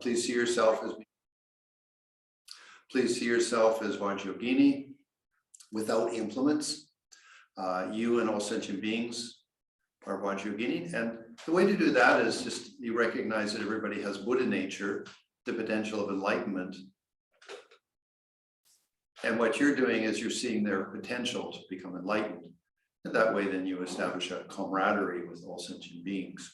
Please see yourself as Vajra without implements. You and all sentient beings are Vajra, and the way to do that is just you recognize that everybody has Buddha nature, the potential of enlightenment. And what you're doing is you're seeing their potential to become enlightened. And that way, then you establish a camaraderie with all sentient beings.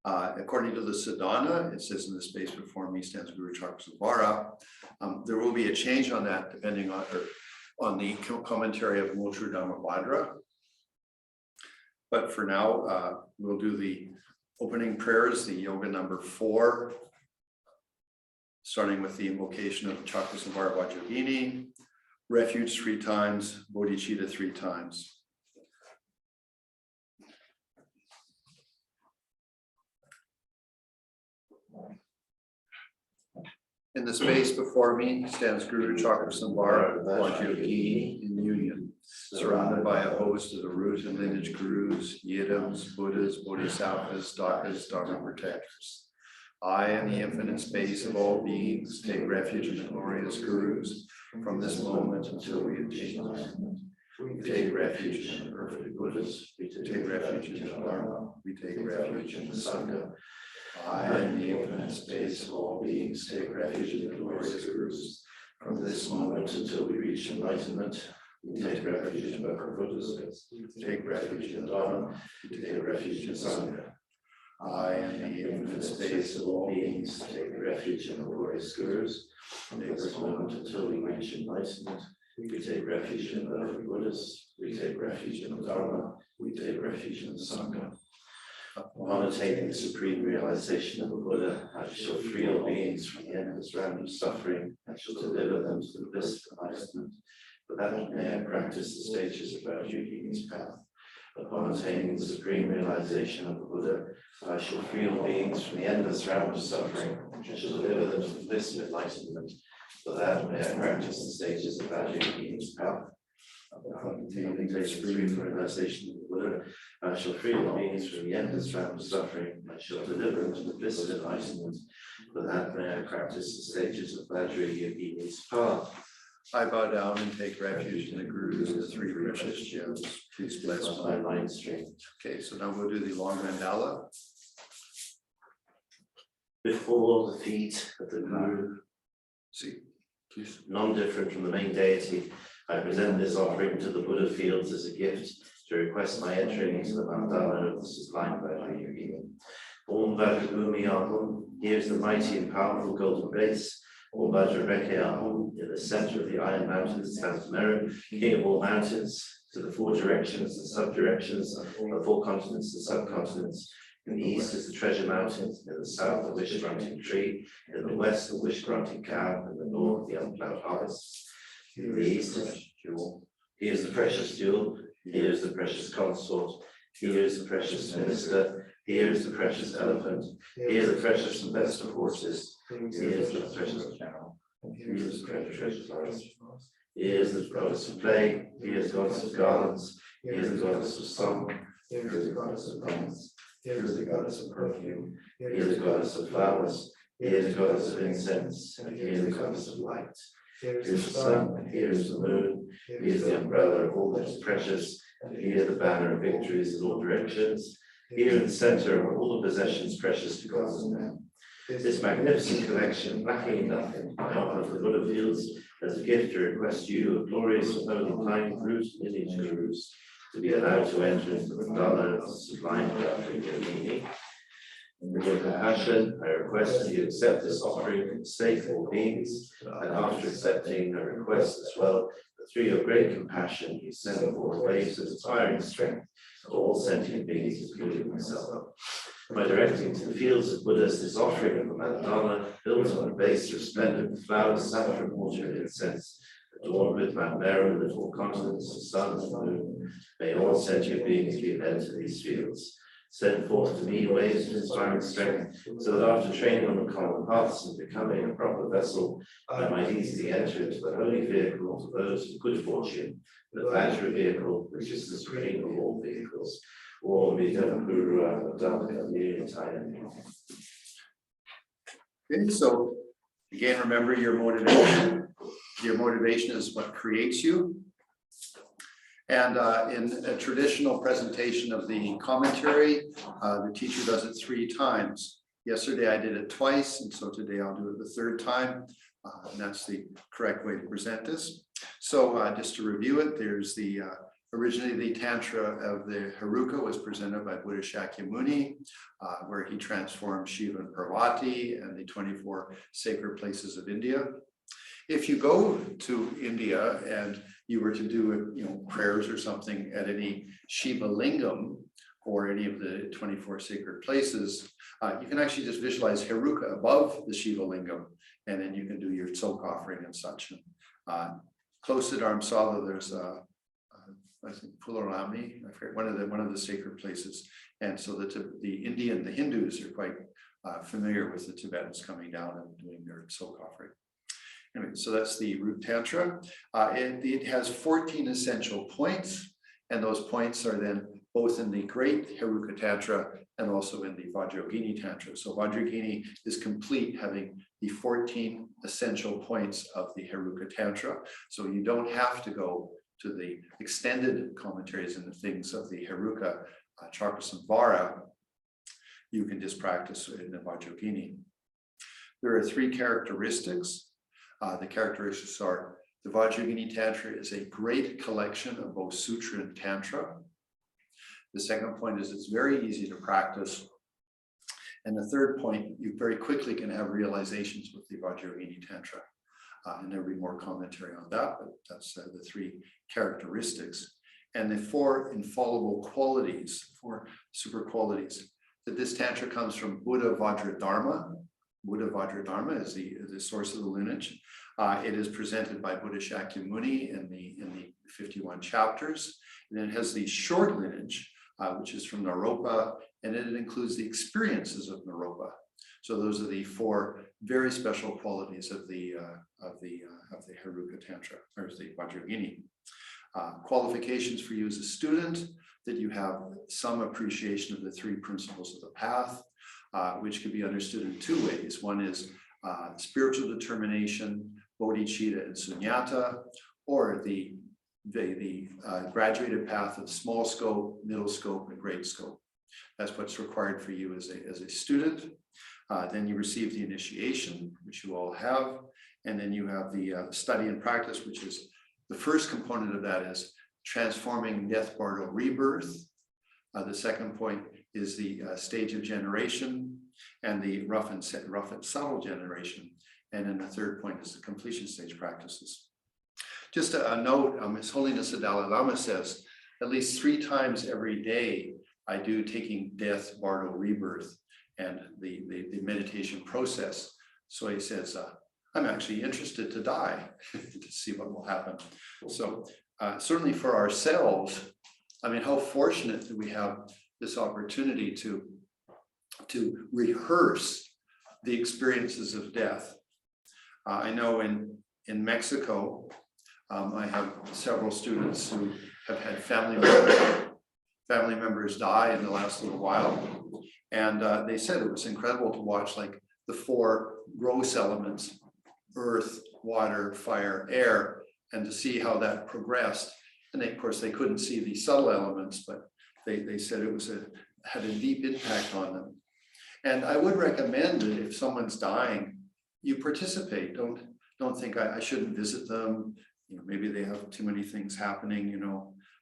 According to the Sadhana, it says in the space before me stands Guru Chakra Vajra. There will be a change on that depending on the commentary of Motu Dhamma Vajra. But for now, we'll do the opening prayers, the yoga number 4, starting with the invocation of the Chakra Vajra Vajra, refuge 3 times, bodhicitta 3 times. In the space before me stands Guru Chakra Vajra Vajra in union, surrounded by a host of the root and lineage gurus, yidams, Buddhas, Bodhisattvas, Dakas, Dharma protectors. I, in the infinite space of all beings, take refuge in the glorious gurus from this moment until we attain enlightenment. We take refuge in the perfect Buddhas. We take refuge in the Dharma. We take refuge in the Sangha. I, in the infinite space of all beings, take refuge in the glorious gurus. From this moment until we reach enlightenment, we take refuge in the Buddhas. We take refuge in the Dharma. We take refuge in Sangha. I, in the infinite space of all beings, take refuge in the glorious gurus. From this moment until we reach enlightenment, we take refuge in the Buddhas. We take refuge in the Dharma. We take refuge in the Sangha. Upon attaining the supreme realization of the Buddha, I shall free all beings from the endless round of suffering. I shall deliver them to the bliss of enlightenment. For that may I practice the stages of our Yogini's path. Upon attaining the supreme realization of the Buddha, I shall free all beings from the endless round of suffering. I shall deliver them to the bliss of enlightenment. For that may I practice the stages of our Yogini's path. Upon attaining the supreme realization of the Buddha, I shall free all beings from the endless round of suffering. I shall deliver them to the bliss of enlightenment. For that may I practice the stages of Vajra Yogini's path. I bow down and take refuge in the gurus and the 3 precious gems. Please bless my line stream. Okay, so now we'll do the long mandala. Before the feet of the Guru, See, please. non-different from the main deity, I present this offering to the Buddha fields as a gift to request my entering into the mandala of the sublime Vajra Yogini. Om Vajra Bhumi Ahum, here is the mighty and powerful golden base. Om Vajra Rekhe Ahum, in the center of the Iron Mountains stands Meru, king of all mountains, to the 4 directions and sub-directions, the 4 continents and subcontinents. In the east is the Treasure Mountain, in the south the wish-granting tree, in the west the wish-granting cow, in the north the unplowed harvests. In the east is jewel. Here is the precious jewel, here is the precious consort, here is the precious minister, here is the precious elephant, here is the precious and best of horses, here is the precious cow, here is the precious flowers. Here is the goddess of play, here is the goddess of garlands, here is the goddess of song, here is the goddess of dance, here is the goddess of perfume, here is the goddess of flowers, here is the goddess of incense, and here is the goddess of light. Here is the sun, and here is the moon, here is the umbrella of all that is precious, and here the banner of victories in all directions. Here in the center are all the possessions precious to gods and men. This magnificent collection, lacking in nothing, I offer to the Buddha fields as a gift to request you, a glorious and holy kind root lineage gurus, to be allowed to enter into the mandala of the sublime Vajra Yogini. With your compassion, I request that you accept this offering for the sake of all beings, and after accepting, I request as well that through your great compassion, you send forth waves of inspiring strength to all sentient beings, including myself. By directing to the fields of Buddhas this offering of the mandala, built on a base resplendent with flowers, saffron, water, and incense, adorned with Mount Meru, the 4 continents, the sun, and the moon, may all sentient beings be led to these fields. sent forth to me ways of inspiring strength, so that after training on the common paths and becoming a proper vessel, I might easily enter into the holy vehicle of those of good fortune, the Vajra vehicle, which is the supreme of all vehicles. Om Vidam Guru Okay, so again, remember your motivation. Your motivation is what creates you. And in a traditional presentation of the commentary, the teacher does it 3 times. Yesterday I did it twice, and so today I'll do it the 3rd time. And that's the correct way to present this. So just to review it, there's the originally the Tantra of the Heruka was presented by Buddha Shakyamuni, where he transformed Shiva and Parvati and the 24 sacred places of India. If you go to India and you were to do, prayers or something at any Shiva Lingam or any of the 24 sacred places, you can actually just visualize Heruka above the Shiva Lingam, and then you can do your tzok offering and such. Close to Dharamsala, there's I think Pularami, I forget, one of the sacred places, and so the Hindus are quite familiar with the Tibetans coming down and doing their tzok offering. Anyway, so that's the root tantra. It has 14 essential points, and those points are then both in the great Heruka Tantra and also in the Vajrayogini Tantra. So Vajrayogini is complete, having the 14 essential points of the Heruka Tantra. So you don't have to go to the extended commentaries and the things of the Heruka Vajra. You can just practice in the Vajrayogini. There are 3 characteristics. The characteristics are the Vajrayogini Tantra is a great collection of both Sutra and Tantra. The second point is it's very easy to practice. And the third point, you very quickly can have realizations with the Vajrayogini Tantra. And there'll be more commentary on that, but that's the 3 characteristics. And the 4 infallible qualities, 4 super qualities, that this Tantra comes from Buddha Vajra Dharma. Buddha Vajra Dharma is the source of the lineage. It is presented by Buddha Shakyamuni in the 51 chapters. And it has the short lineage, which is from Naropa, and it includes the experiences of Naropa. So those are the 4 very special qualities of the Heruka Tantra, or the Vajrayogini. Qualifications for you as a student, that you have some appreciation of the 3 principles of the path, which can be understood in 2 ways. One is spiritual determination, bodhicitta and sunyata, or the graduated path of small scope, middle scope, and great scope. That's what's required for you as a student. Then you receive the initiation, which you all have, and then you have the study and practice, which is the first component of that is transforming death, bardo, rebirth. The second point is the stage of generation and the rough and subtle generation. And then the third point is the completion stage practices. Just a note, His Holiness the Dalai Lama says, at least 3 times every day, I do taking death, bardo, rebirth, and the meditation process. So he says, I'm actually interested to die to see what will happen. So certainly for ourselves, I mean, how fortunate that we have this opportunity to rehearse the experiences of death. I know in Mexico, I have several students who have had family members die in the last little while. And they said it was incredible to watch like the 4 gross elements, earth, water, fire, air, and to see how that progressed. And of course, they couldn't see the subtle elements, but they said it had a deep impact on them. And I would recommend that if someone's dying, you participate. Don't think I shouldn't visit them. Maybe they have too many things happening,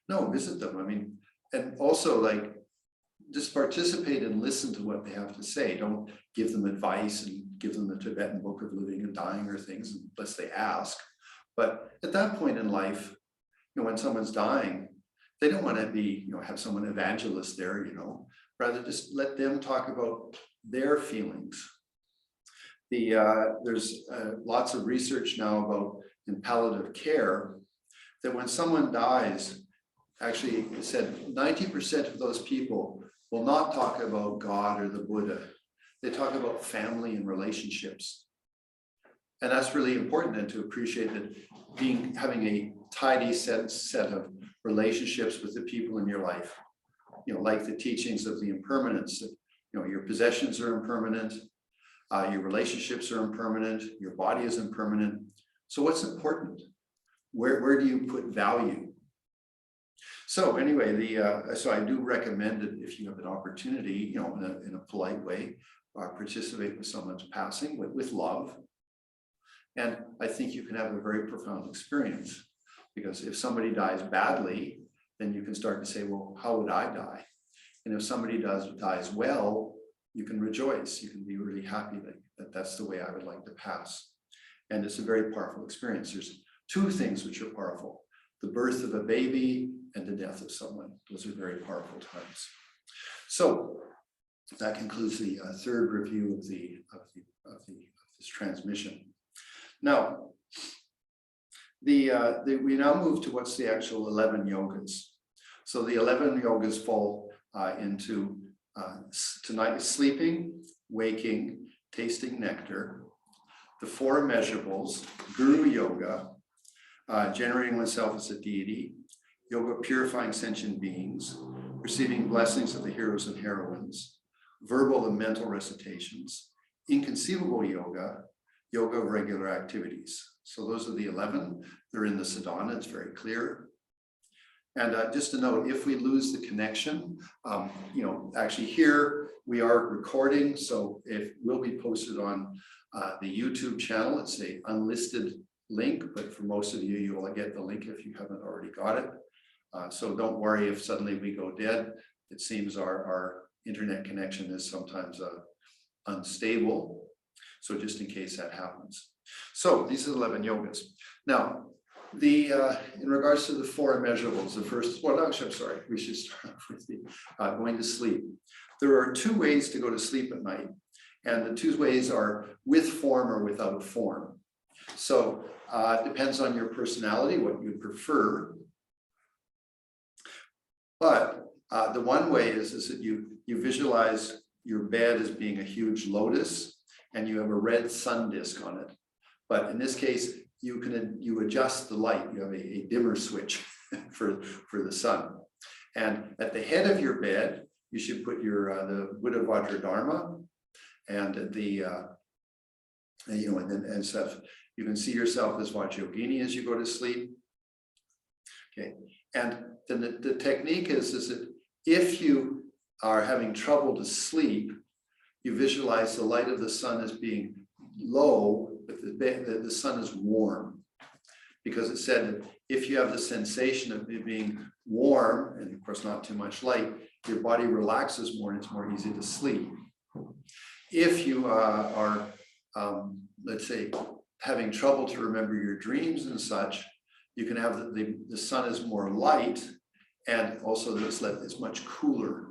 No, visit them. I mean, and also like just participate and listen to what they have to say. Don't give them advice and give them the Tibetan Book of Living and Dying or things unless they ask. But at that point in life, when someone's dying, they don't want to be, have someone evangelist there, rather just let them talk about their feelings. There's lots of research now about in palliative care that when someone dies, actually it said 90% of those people will not talk about God or the Buddha. They talk about family and relationships. And that's really important then to appreciate that having a tidy set of relationships with the people in your life, like the teachings of the impermanence, your possessions are impermanent, your relationships are impermanent, your body is impermanent. So what's important? Where do you put value? So anyway, so I do recommend it if you have an opportunity, in a polite way, participate with someone's passing with love. And I think you can have a very profound experience, because if somebody dies badly, then you can start to say, well, how would I die? And if somebody dies well, you can rejoice. You can be really happy that that's the way I would like to pass. And it's a very powerful experience. There's two things which are powerful: the birth of a baby and the death of someone. Those are very powerful times. So that concludes the third review of this transmission. Now, we now move to what's the actual 11 yogas. So the 11 yogas fall into tonight: sleeping, waking, tasting nectar, the four immeasurables, guru yoga, generating oneself as a deity, yoga purifying sentient beings, receiving blessings of the heroes and heroines, verbal and mental recitations, inconceivable yoga, yoga of regular activities. So those are the 11. They're in the Sadhana, it's very clear. And just to note, if we lose the connection, actually here we are recording, so it will be posted on the YouTube channel. It's a unlisted link, but for most of you, you will get the link if you haven't already got it. So don't worry if suddenly we go dead. It seems our internet connection is sometimes unstable. So just in case that happens. So these are 11 yogas. Now, in regards to the four immeasurables, the first, well, actually, I'm sorry, we should start off with the going to sleep. There are two ways to go to sleep at night, and the two ways are with form or without form. So it depends on your personality, what you prefer. But the one way is that you visualize your bed as being a huge lotus, and you have a red sun disk on it. But in this case, you adjust the light. You have a dimmer switch for the sun. And at the head of your bed, you should put the Buddha Vajra Dharma, and and stuff. You can see yourself as Yogini as you go to sleep. Okay, and then the technique is that if you are having trouble to sleep, you visualize the light of the sun as being low, but the sun is warm. Because it said that if you have the sensation of it being warm, and of course not too much light, your body relaxes more and it's more easy to sleep. If you are, let's say, having trouble to remember your dreams and such, you can have the sun is more light, and also it's much cooler.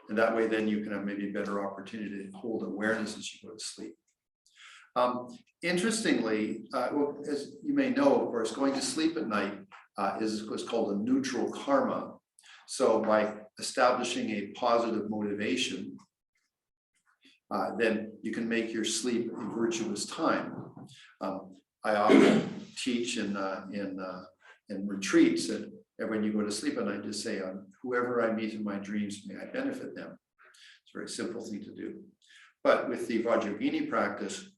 And that way then you can have maybe a better opportunity to hold awareness as you go to sleep. Interestingly, well, as you may know, of course, going to sleep at night is what's called a neutral karma. So by establishing a positive motivation, then you can make your sleep a virtuous time. I often teach in retreats that when you go to sleep at night, just say, whoever I meet in my dreams, may I benefit them. It's a very simple thing to do. But with the Vajrayogini practice,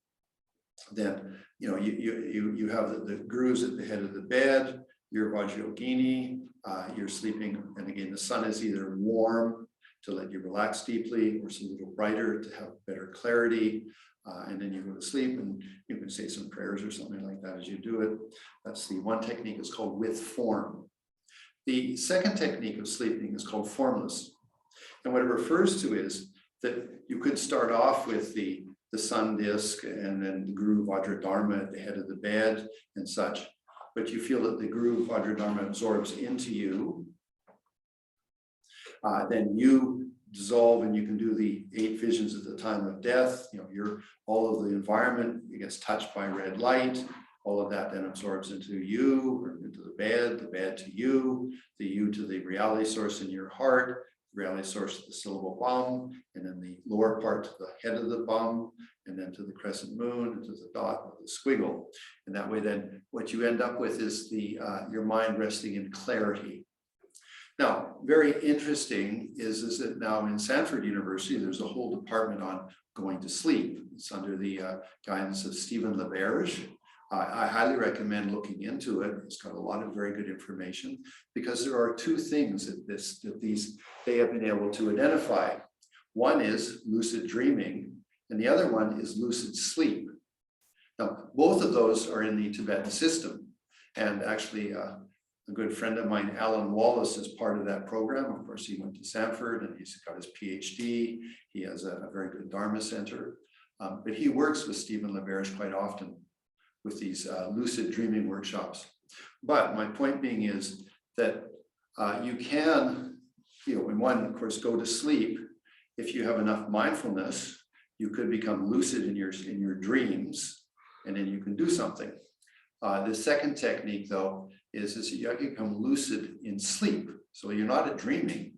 then you have the gurus at the head of the bed, you're Vajrayogini, you're sleeping, and again, the sun is either warm to let you relax deeply, or it's a little brighter to have better clarity. And then you go to sleep and you can say some prayers or something like that as you do it. That's the one technique. It's called with form. The second technique of sleeping is called formless. And what it refers to is that you could start off with the sun disk and then the Guru Vajra Dharma at the head of the bed and such. But you feel that the Guru Vajra Dharma absorbs into you. Then you dissolve, and you can do the 8 visions at the time of death. All of the environment, it gets touched by red light. All of that then absorbs into you, or into the bed to you, the you to the reality source in your heart, rally source to the syllable bum, and then the lower part to the head of the bum, and then to the crescent moon, and to the dot of the squiggle. And that way then what you end up with is the your mind resting in clarity. Now, very interesting is that now in Stanford University, there's a whole department on going to sleep. It's under the guidance of Stephen LaBerge. I highly recommend looking into it. It's got a lot of very good information because there are two things that they have been able to identify. One is lucid dreaming, and the other one is lucid sleep. Now, both of those are in the Tibetan system, and actually a good friend of mine, Alan Wallace, is part of that program. Of course, he went to Stanford and he's got his PhD. He has a very good Dharma center, but he works with Stephen LaBerge quite often with these lucid dreaming workshops. But my point being is that you can, in one, of course, go to sleep. If you have enough mindfulness, you could become lucid in your dreams, and then you can do something. The second technique, though, is that you become lucid in sleep. So you're not dreaming.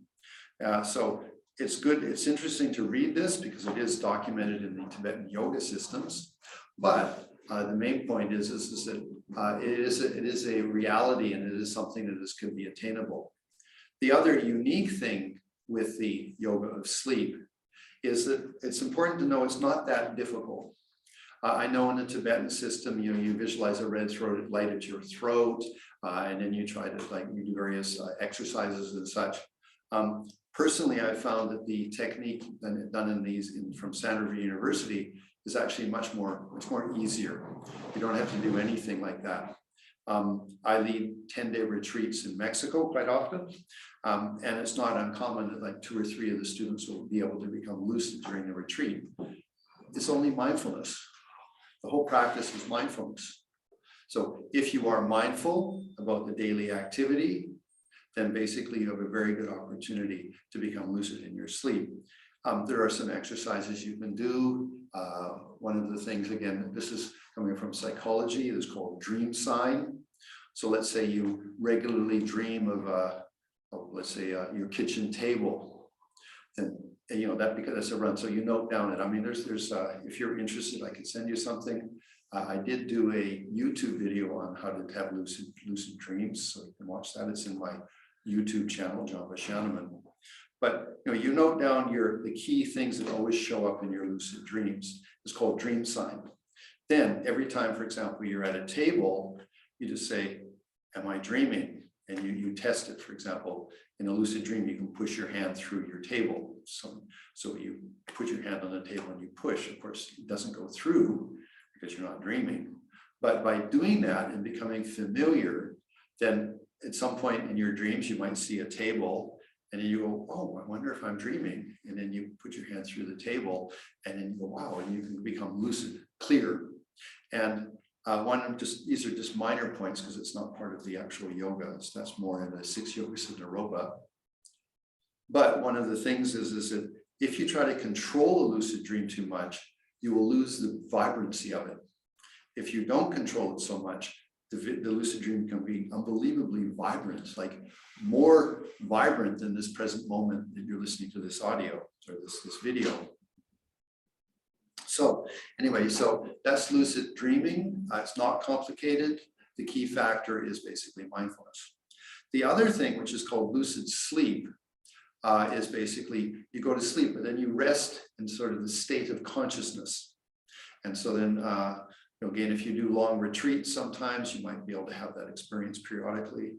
So it's good. It's interesting to read this because it is documented in the Tibetan yoga systems. But the main point is that it is a reality, and it is something that can be attainable. The other unique thing with the yoga of sleep is that it's important to know it's not that difficult. I know in the Tibetan system, you visualize a red-throated light at your throat, and then you try to you do various exercises and such. Personally, I found that the technique done from Stanford University is actually much more easier. You don't have to do anything like that. I lead 10-day retreats in Mexico quite often, and it's not uncommon that like 2 or 3 of the students will be able to become lucid during the retreat. It's only mindfulness. The whole practice is mindfulness. So if you are mindful about the daily activity, then basically you have a very good opportunity to become lucid in your sleep. There are some exercises you can do. One of the things, again, this is coming from psychology, is called dream sign. So let's say you regularly dream of let's say your kitchen table, then that because that's a run. So you note down it. I mean, there's if you're interested, I could send you something. I did do a YouTube video on how to have lucid dreams, so you can watch that. It's in my YouTube channel, John Bashaneman. But you note down the key things that always show up in your lucid dreams. It's called dream sign. Then every time, for example, you're at a table, you just say, "Am I dreaming?" And you test it. For example, in a lucid dream, you can push your hand through your table. So you put your hand on the table and you push. Of course, it doesn't go through because you're not dreaming. But by doing that and becoming familiar, then at some point in your dreams, you might see a table and then you go, "Oh, I wonder if I'm dreaming." And then you put your hand through the table and then you go, "Wow," and you can become lucid, clear. And these are just minor points because it's not part of the actual yoga. That's more in the 6 yogas of Naropa. But one of the things is that if you try to control a lucid dream too much, you will lose the vibrancy of it. If you don't control it so much, the lucid dream can be unbelievably vibrant, like more vibrant than this present moment that you're listening to this audio or this video. So anyway, so that's lucid dreaming. It's not complicated. The key factor is basically mindfulness. The other thing, which is called lucid sleep, is basically you go to sleep, but then you rest in sort of the state of consciousness. And so then, again, if you do long retreats, sometimes you might be able to have that experience periodically.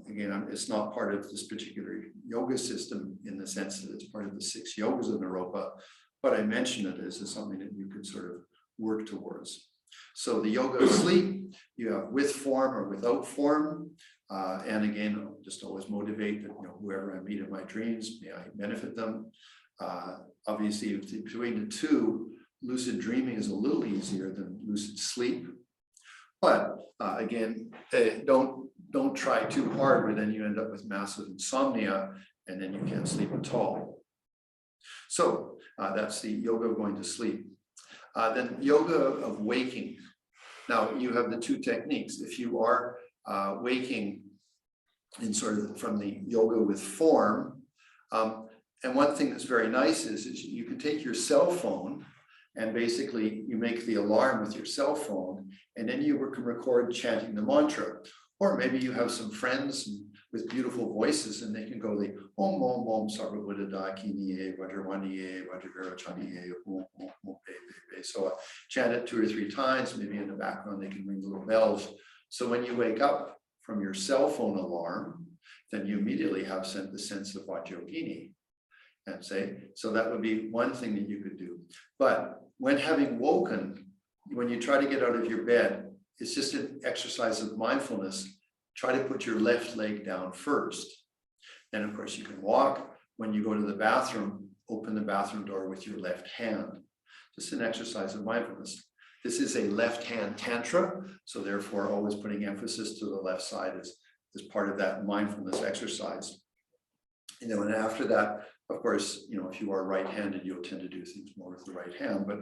Again, it's not part of this particular yoga system in the sense that it's part of the 6 yogas of Naropa, but I mention it as something that you could sort of work towards. So the yoga of sleep, you have with form or without form. And again, just always motivate that, whoever I meet in my dreams, may I benefit them. Obviously, between the two, lucid dreaming is a little easier than lucid sleep. But again, don't try too hard, where then you end up with massive insomnia and then you can't sleep at all. So that's the yoga of going to sleep. Then yoga of waking. Now you have the 2 techniques. If you are waking in sort of from the yoga with form, And one thing that's very nice is you can take your cell phone and basically you make the alarm with your cell phone, and then you can record chanting the mantra. Or maybe you have some friends with beautiful voices and they can go the Om Om Om Sarva Buddha Dakiniye Vajra Vajra Chaniye Om Om Om Be Be Be. So chant it 2 or 3 times, maybe in the background they can ring little bells. So when you wake up from your cell phone alarm, then you immediately have the sense of Yogini. And say, so that would be one thing that you could do. But when having woken, when you try to get out of your bed, it's just an exercise of mindfulness. Try to put your left leg down first. And of course you can walk. When you go to the bathroom, open the bathroom door with your left hand. Just an exercise of mindfulness. This is a left hand tantra. So therefore always putting emphasis to the left side is part of that mindfulness exercise. And after that, of course, if you are right-handed, you'll tend to do things more with the right hand, but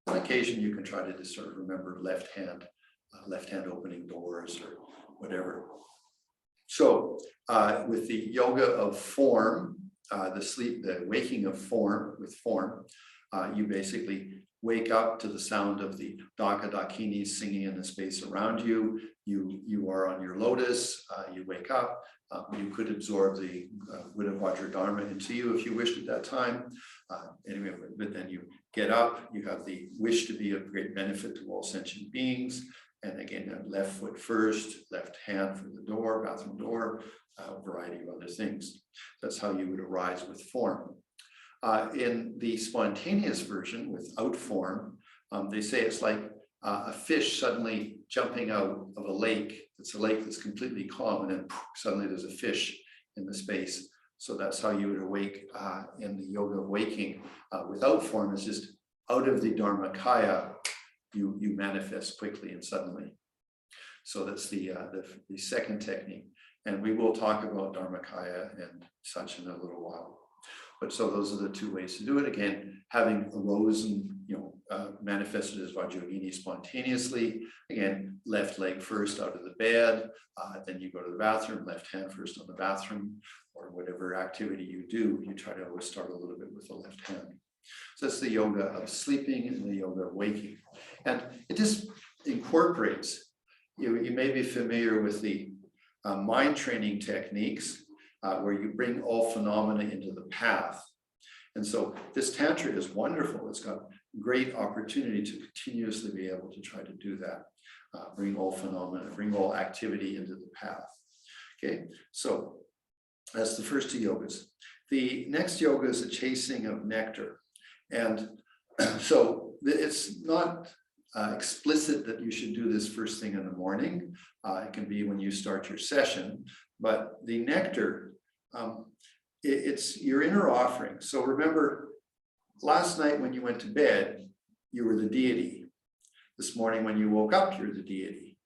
on occasion you can try to just sort of remember left hand opening doors or whatever. So with the yoga of form, the waking of form with form, you basically wake up to the sound of the Daka Dakinis singing in the space around you. You are on your lotus, you wake up. You could absorb the Buddha Vajra Dharma into you if you wished at that time. Anyway, but then you get up, you have the wish to be of great benefit to all sentient beings. And again, left foot first, left hand for the door, bathroom door, a variety of other things. That's how you would arise with form. In the spontaneous version without form, they say it's like a fish suddenly jumping out of a lake. It's a lake that's completely calm, and then suddenly there's a fish in the space. So that's how you would awake in the yoga of waking. Without form, is just out of the Dharmakaya, you manifest quickly and suddenly. So that's the second technique. And we will talk about Dharmakaya and such in a little while. But so those are the 2 ways to do it. Again, having arisen, manifested as Vajrayogini spontaneously. Again, left leg first out of the bed, then you go to the bathroom, left hand first on the bathroom, or whatever activity you do, you try to always start a little bit with the left hand. So that's the yoga of sleeping and the yoga of waking. And it just incorporates, you may be familiar with the mind training techniques, where you bring all phenomena into the path. And so this tantra is wonderful. It's got great opportunity to continuously be able to try to do that. Bring all phenomena, bring all activity into the path. Okay, so that's the first 2 yogas. The next yoga is a chasing of nectar. And so it's not explicit that you should do this first thing in the morning. It can be when you start your session, but the nectar, it's your inner offering. So remember, last night when you went to bed, you were the deity. This morning when you woke up, you're the deity.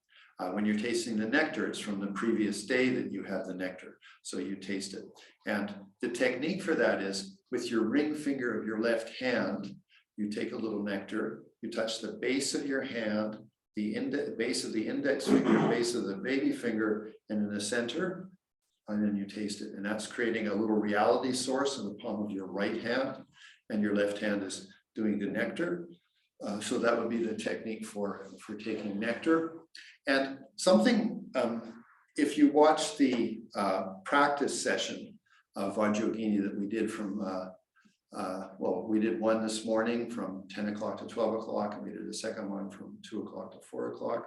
When you're tasting the nectar, it's from the previous day that you had the nectar, so you taste it. And the technique for that is with your ring finger of your left hand, you take a little nectar, you touch the base of your hand, the base of the index finger, base of the baby finger, and in the center, and then you taste it. And that's creating a little reality source in the palm of your right hand, and your left hand is doing the nectar. So that would be the technique for taking nectar. And something, if you watch the practice session of Vajrayogini that we did from, we did one this morning from 10 o'clock to 12 o'clock, and we did a second one from 2 o'clock to 4 o'clock.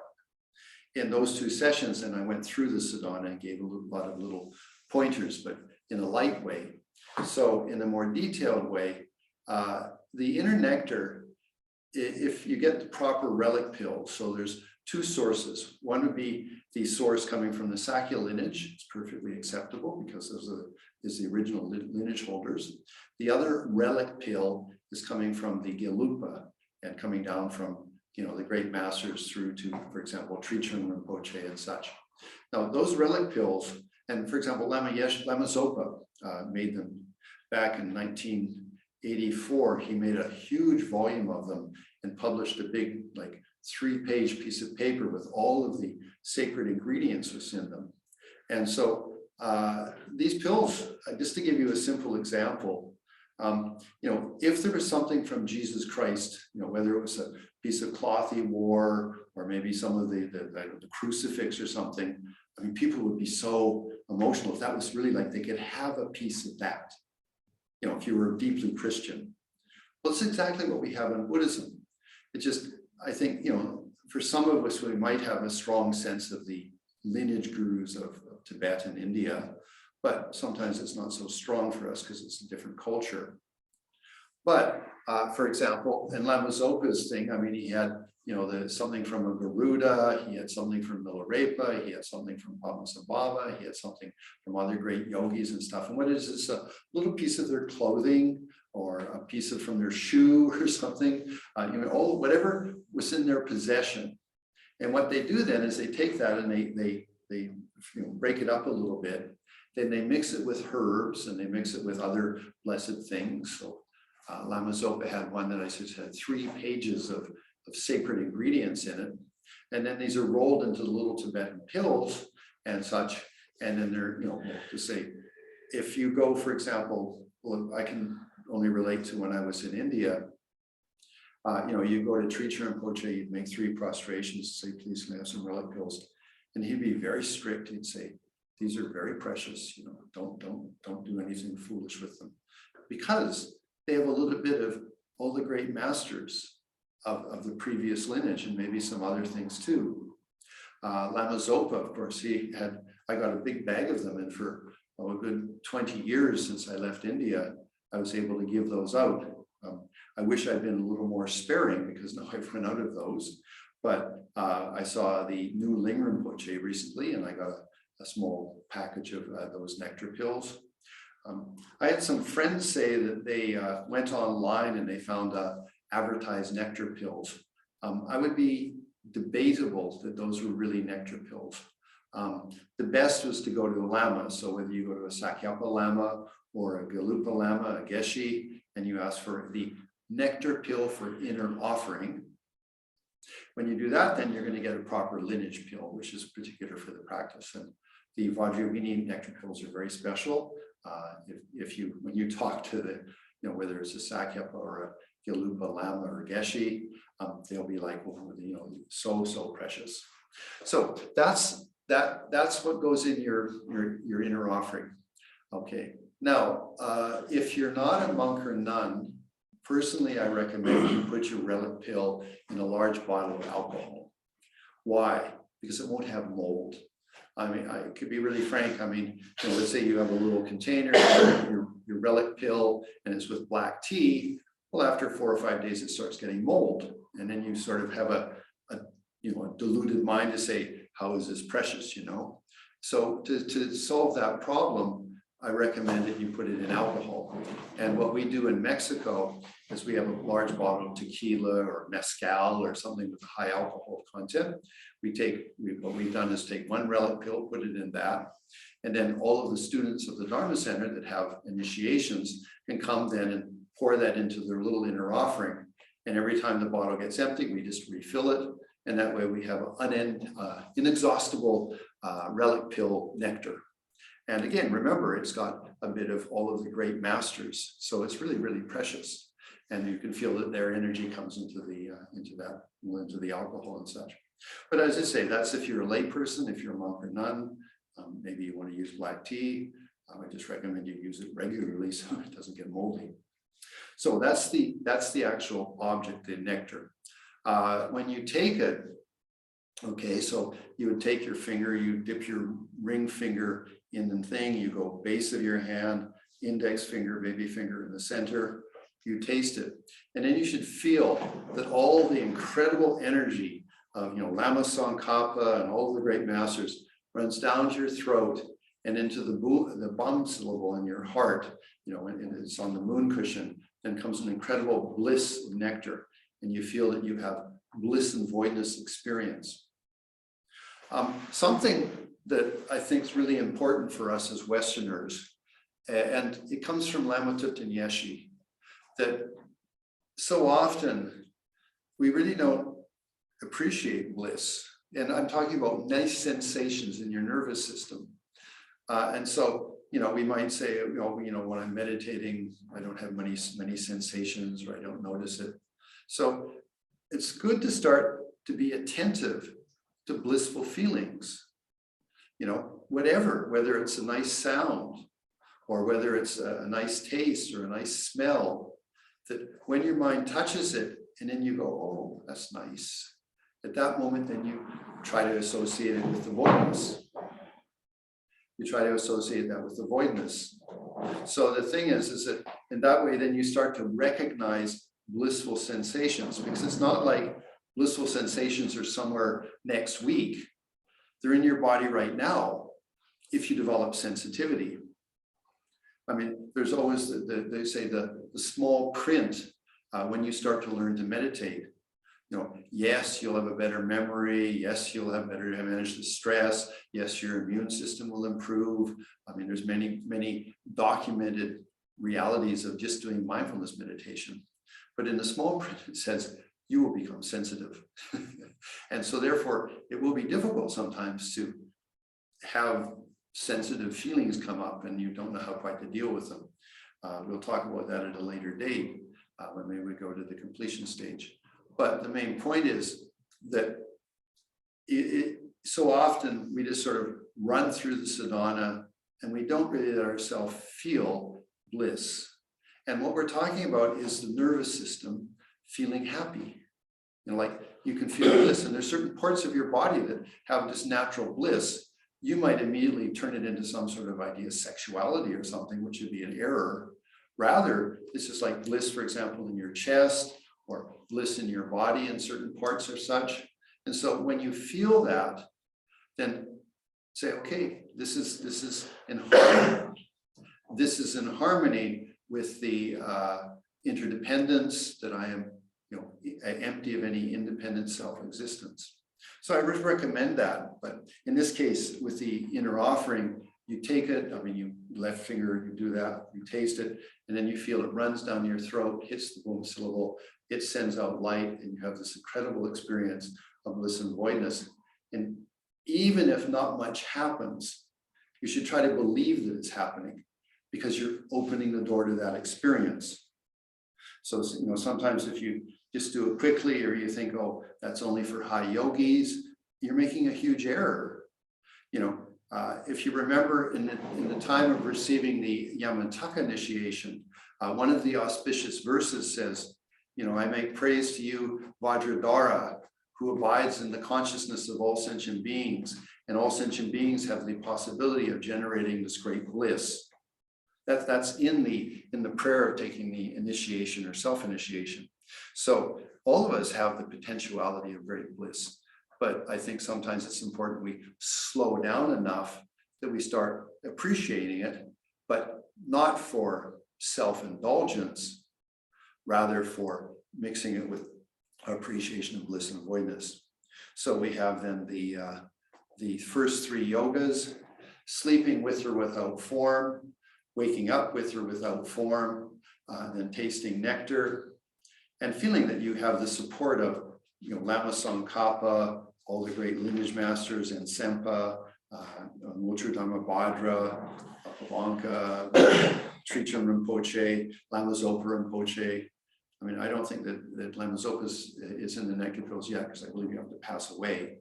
In those 2 sessions, and I went through the sadhana and gave a lot of little pointers, but in a light way. So in a more detailed way, the inner nectar, if you get the proper relic pill, so there's 2 sources. One would be the source coming from the Sakya lineage. It's perfectly acceptable because is the original lineage holders. The other relic pill is coming from the Gelupa and coming down from the great masters through to, for example, Trichung Rinpoche and such. Now those relic pills, and for example, Lama Zopa made them back in 1984. He made a huge volume of them and published a big, like 3-page piece of paper with all of the sacred ingredients within them. And so these pills, just to give you a simple example, if there was something from Jesus Christ, whether it was a piece of cloth he wore, or maybe some of the crucifix or something, I mean, people would be so emotional if that was really like they could have a piece of that, if you were deeply Christian. Well, it's exactly what we have in Buddhism. It just, I think, for some of us, we might have a strong sense of the lineage gurus of Tibet and India, but sometimes it's not so strong for us because it's a different culture. But for example, in Lama Zopa's thing, I mean, he had, something from a Garuda, he had something from Milarepa, he had something from Padmasambhava, he had something from other great yogis and stuff. And what is this? A little piece of their clothing or a piece of from their shoe or something, whatever was in their possession. And what they do then is they take that and they break it up a little bit. Then they mix it with herbs and they mix it with other blessed things. So Lama Zopa had one that I said had 3 pages of sacred ingredients in it. And then these are rolled into the little Tibetan pills and such. And then they're, to say, if you go, for example, well, I can only relate to when I was in India. You go to Trichar and Poche, you'd make 3 prostrations, say, please can I have some relic pills. And he'd be very strict. He'd say, these are very precious, don't do anything foolish with them. Because they have a little bit of all the great masters of the previous lineage and maybe some other things too. Lama Zopa, of course, I got a big bag of them, and for a good 20 years since I left India, I was able to give those out. I wish I'd been a little more sparing because now I've run out of those. But I saw the new Ling Rinpoche recently, and I got a small package of those nectar pills. I had some friends say that they went online and they found advertised nectar pills. I would be debatable that those were really nectar pills. The best was to go to the Lama. So whether you go to a Sakyapa Lama or a Gelupa Lama, a Geshe, and you ask for the nectar pill for inner offering. When you do that, then you're going to get a proper lineage pill, which is particular for the practice. And the Vajra Yogini nectar pills are very special. When you talk to the, whether it's a Sakyapa or a Gelupa Lama or Geshe, they'll be like, so precious. So that's what goes in your inner offering. Okay. Now, if you're not a monk or nun, personally, I recommend you put your relic pill in a large bottle of alcohol. Why? Because it won't have mold. I mean, I could be really frank. I mean, let's say you have a little container, your relic pill, and it's with black tea. Well, after 4 or 5 days, it starts getting mold. And then you sort of have a deluded mind to say, how is this precious, So to solve that problem, I recommend that you put it in alcohol. And what we do in Mexico is we have a large bottle of tequila or mezcal or something with a high alcohol content. What we've done is take 1 relic pill, put it in that. And then all of the students of the Dharma Center that have initiations can come then and pour that into their little inner offering. And every time the bottle gets empty, we just refill it. And that way we have an inexhaustible relic pill nectar. And again, remember, it's got a bit of all of the great masters. So it's really, really precious. And you can feel that their energy comes into the alcohol and such. But as I say, that's if you're a lay person, if you're a monk or nun, maybe you want to use black tea. I just recommend you use it regularly so it doesn't get moldy. So that's the actual object, the nectar. When you take it, okay, so you would take your finger, you dip your ring finger in the thing, you go base of your hand, index finger, baby finger in the center, you taste it. And then you should feel that all the incredible energy of, Lama Tsongkhapa and all the great masters runs down to your throat and into the bum syllable in your heart, and it's on the moon cushion, then comes an incredible bliss of nectar. And you feel that you have bliss and voidness experience. Something that I think is really important for us as Westerners, and it comes from Lama Thupten Yeshe, that so often we really don't appreciate bliss. And I'm talking about nice sensations in your nervous system. And so, we might say, when I'm meditating, I don't have many sensations, or I don't notice it. So it's good to start to be attentive to blissful feelings, whether it's a nice sound, or whether it's a nice taste or a nice smell, that when your mind touches it and then you go, oh, that's nice. At that moment, then you try to associate it with the voidness. You try to associate that with the voidness. So the thing is that in that way, then you start to recognize blissful sensations, because it's not like blissful sensations are somewhere next week. They're in your body right now if you develop sensitivity. I mean, there's always they say the small print when you start to learn to meditate. Yes, you'll have a better memory. Yes, you'll have better manage the stress. Yes, your immune system will improve. I mean, there's many documented realities of just doing mindfulness meditation. But in the small print, it says you will become sensitive. And so therefore, it will be difficult sometimes to have sensitive feelings come up and you don't know how quite to deal with them. We'll talk about that at a later date when maybe we go to the completion stage. But the main point is that so often we just sort of run through the sadhana and we don't really let ourselves feel bliss. And what we're talking about is the nervous system feeling happy. Like you can feel bliss, and there's certain parts of your body that have this natural bliss. You might immediately turn it into some sort of idea of sexuality or something, which would be an error. Rather, this is like bliss, for example, in your chest, or bliss in your body in certain parts or such. And so when you feel that, then say, okay, this is in harmony. This is in harmony with the interdependence that I am, empty of any independent self-existence. So I would recommend that. But in this case, with the inner offering, you take it, you left finger, you do that, you taste it, and then you feel it runs down your throat, hits the boom syllable, it sends out light, and you have this incredible experience of bliss and voidness. And even if not much happens, you should try to believe that it's happening, because you're opening the door to that experience. So, sometimes if you just do it quickly, or you think, oh, that's only for high yogis, you're making a huge error. If you remember in the time of receiving the Yamantaka initiation, one of the auspicious verses says, I make praise to you, Vajra, who abides in the consciousness of all sentient beings, and all sentient beings have the possibility of generating this great bliss. That's in the prayer of taking the initiation or self-initiation. So all of us have the potentiality of great bliss, but I think sometimes it's important we slow down enough that we start appreciating it, but not for self-indulgence, rather for mixing it with appreciation of bliss and voidness. So we have then the first three yogas: sleeping with or without form, waking up with or without form, then tasting nectar, and feeling that you have the support of Lama Tsongkhapa, all the great lineage masters, and Sempa, Mochu Dhamma Vajra, Pavanka, Tricham Rinpoche, Lama Zopa Rinpoche. I don't think that Lama Zopa is in the nectar pills yet, because I believe you have to pass away.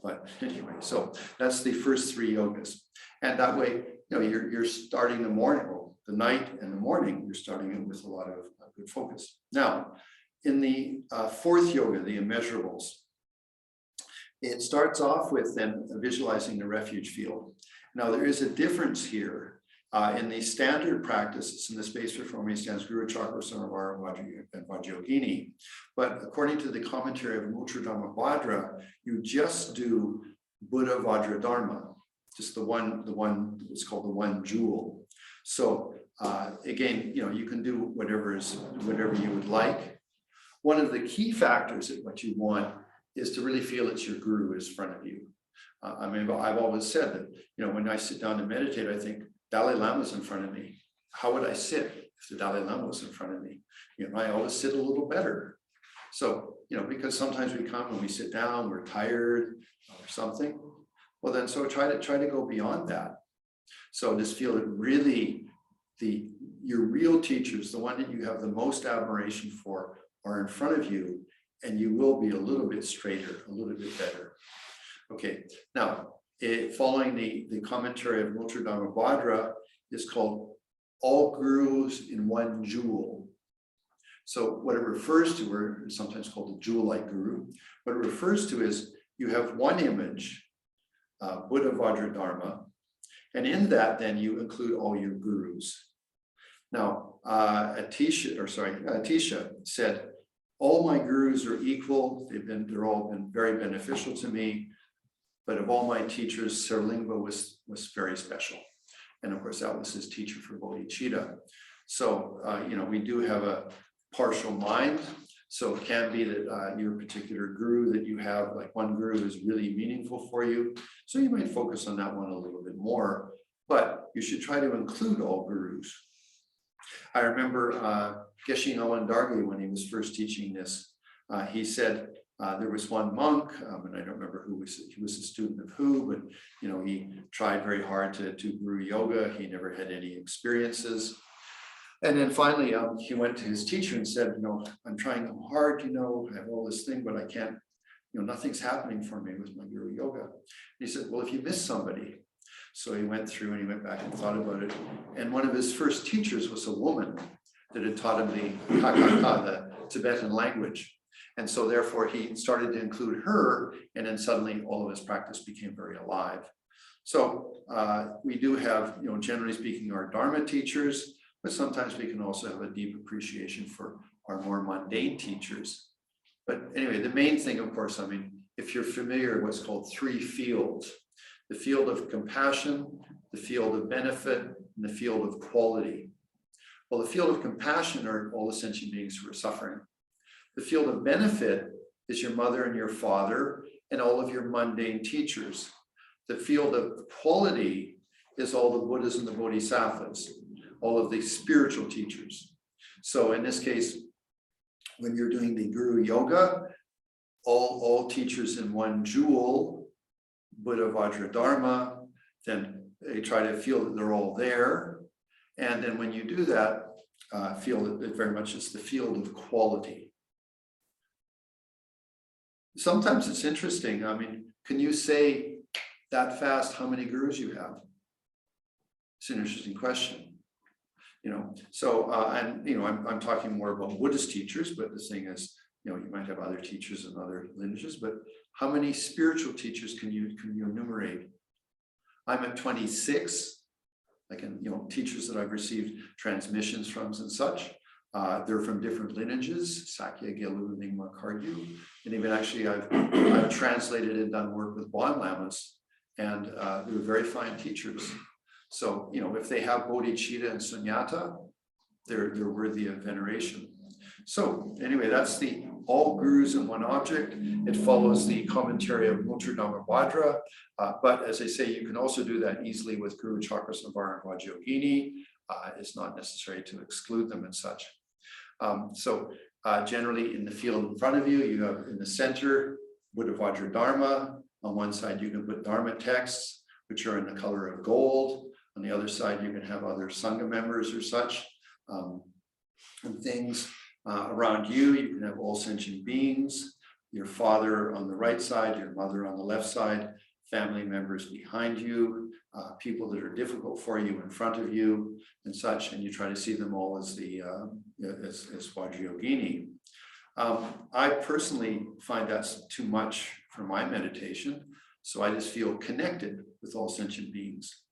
But anyway, so that's the first three yogas. And that way, you're starting the morning, well, the night and the morning, you're starting it with a lot of good focus. Now, in the fourth yoga, the immeasurables, it starts off with then visualizing the refuge field. Now, there is a difference here. In the standard practices in the space reforming stands Guru Chakra, Samavara, and Vajra. But according to the commentary of Mochu Dhamma Vajra, you just do Buddha Vajra Dharma, just the one, it's called the one jewel. So again, you can do whatever you would like. One of the key factors of what you want is to really feel it's your guru is in front of you. I've always said that, when I sit down to meditate, I think Dalai Lama's in front of me. How would I sit if the Dalai Lama was in front of me? I always sit a little better. So, because sometimes we come and we sit down, we're tired or something. Well, then, so try to go beyond that. So just feel that really your real teachers, the one that you have the most admiration for, are in front of you, and you will be a little bit straighter, a little bit better. Okay, now following the commentary of Notre Dharma Vajra is called All Gurus in One Jewel. So what it refers to, or sometimes called the jewel-like guru, what it refers to is you have one image, Buddha Vajra Dharma, and in that then you include all your gurus. Now, Atisha said, all my gurus are equal. They're all been very beneficial to me. But of all my teachers, Sarlingpa was very special. And of course, that was his teacher for bodhicitta. So, we do have a partial mind. So it can be that your particular guru that you have, like one guru is really meaningful for you. So you might focus on that one a little bit more, but you should try to include all gurus. I remember Geshe Ngawang Dargye, when he was first teaching this, he said there was one monk, and I don't remember he was a student of who, but he tried very hard to guru yoga. He never had any experiences. And then finally, he went to his teacher and said, I'm trying hard, I have all this thing, but I can't, nothing's happening for me with my guru yoga. And he said, well, if you miss somebody. So he went through and he went back and thought about it. And one of his first teachers was a woman that had taught him the Kakaka, the Tibetan language. And so therefore he started to include her, and then suddenly all of his practice became very alive. So we do have, generally speaking, our Dharma teachers, but sometimes we can also have a deep appreciation for our more mundane teachers. But anyway, the main thing, of course, if you're familiar with what's called three fields, the field of compassion, the field of benefit, and the field of quality. Well, the field of compassion are all the sentient beings who are suffering. The field of benefit is your mother and your father and all of your mundane teachers. The field of quality is all the Buddhas and the Bodhisattvas, all of the spiritual teachers. So in this case, when you're doing the Guru Yoga, all teachers in one jewel, Buddha Vajra Dharma, then they try to feel that they're all there. And then when you do that, feel that it very much is the field of quality. Sometimes it's interesting. Can you say that fast how many gurus you have? It's an interesting question. I'm talking more about Buddhist teachers, but the thing is, you might have other teachers and other lineages, but how many spiritual teachers can you enumerate? I'm at 26. I can, teachers that I've received transmissions from and such. They're from different lineages, Sakya, Gelu, Nyingma, Kagyu. And even actually I've translated and done work with Bon Lamas, and they're very fine teachers. So, if they have bodhicitta and sunyata, they're worthy of veneration. So anyway, that's the all gurus in one object. It follows the commentary of Notre Dharma Vajra. But as I say, you can also do that easily with Guru Chakrasamvara and Vajrayogini. It's not necessary to exclude them and such. Generally in the field in front of you, you have in the center, Buddha Vajra Dharma. On one side, you can put Dharma texts, which are in the color of gold. On the other side, you can have other Sangha members or such and things. Around you, you can have all sentient beings, your father on the right side, your mother on the left side, family members behind you, people that are difficult for you in front of you and such, and you try to see them all as as Vajrayogini. I personally find that's too much for my meditation, so I just feel connected with all sentient beings.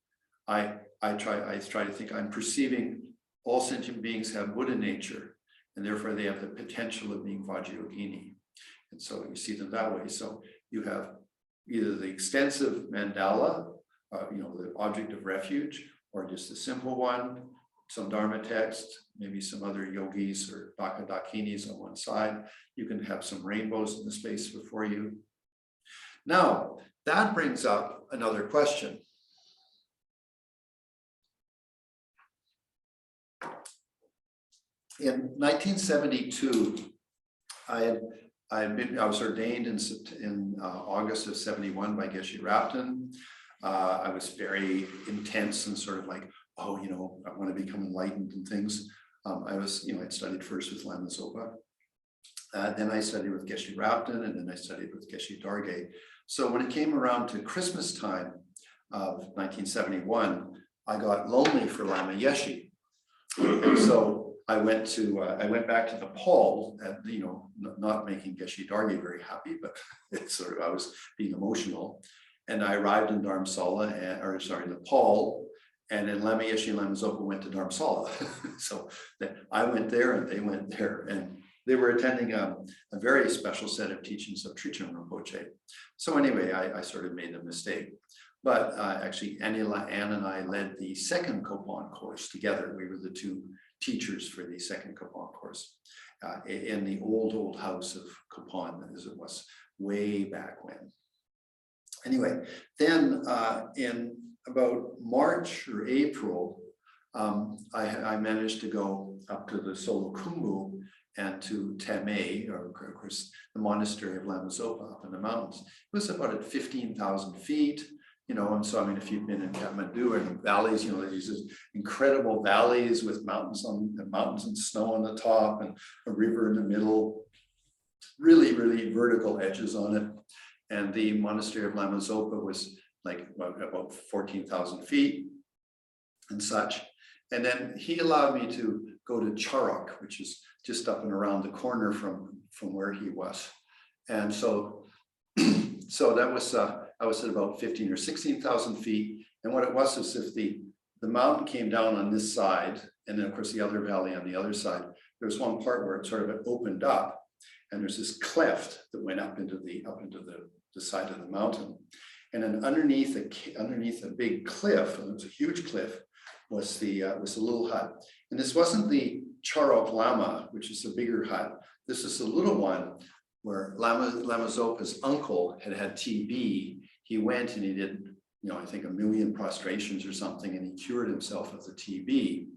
I try to think I'm perceiving all sentient beings have Buddha nature, and therefore they have the potential of being Vajrayogini. And so you see them that way. So you have either the extensive mandala, the object of refuge, or just the simple one, some Dharma text, maybe some other yogis or Dakinis on one side. You can have some rainbows in the space before you. Now, that brings up another question. In 1972, I was ordained in August of 71 by Geshe Rapton. I was very intense and sort of like, oh, you know, I want to become enlightened and things. I was, you know, I'd studied first with Lama Zopa. Then I studied with Geshe Rabden, and then I studied with Geshe Dorje. So when it came around to Christmas time of 1971, I got lonely for Lama Yeshe. And so I went back to the Paul, you know, not making Geshe Dorje very happy, but it's sort of, I was being emotional. And I arrived in Dharamsala, the Paul, and then Lama Yeshe and Lama Zopa went to Dharamsala. So I went there and they went there, and they were attending a very special set of teachings of Trijang Rinpoche. So anyway, I sort of made a mistake. But actually, Anne and I led the second Kopan course together. We were the two teachers for the second Kopan course in the old house of Kopan, as it was way back when. Anyway, then in about March or April, I managed to go up to the Solo Khumbu and to Teme, or of course, the monastery of Lama Zopa up in the mountains. It was about at 15,000 feet, you know, and so I mean, if you've been in Kathmandu and the valleys, you know, there's these incredible valleys with mountains and snow on the top and a river in the middle, really, really vertical edges on it. And the monastery of Lama Zopa was like about 14,000 feet and such. And then he allowed me to go to Charok, which is just up and around the corner from where he was. And so, that was, I was at about 15 or 16,000 feet. And what it was is if the mountain came down on this side, and then of course the other valley on the other side, there was one part where it sort of opened up, and there's this cleft that went up into the side of the mountain. And then underneath a big cliff, and it was a huge cliff, was the little hut. And this wasn't the Charok Lama, which is the bigger hut. This is the little one where Lama Zopa's uncle had TB. He went and he did, you know, I think 1 million prostrations or something, and he cured himself of the TB.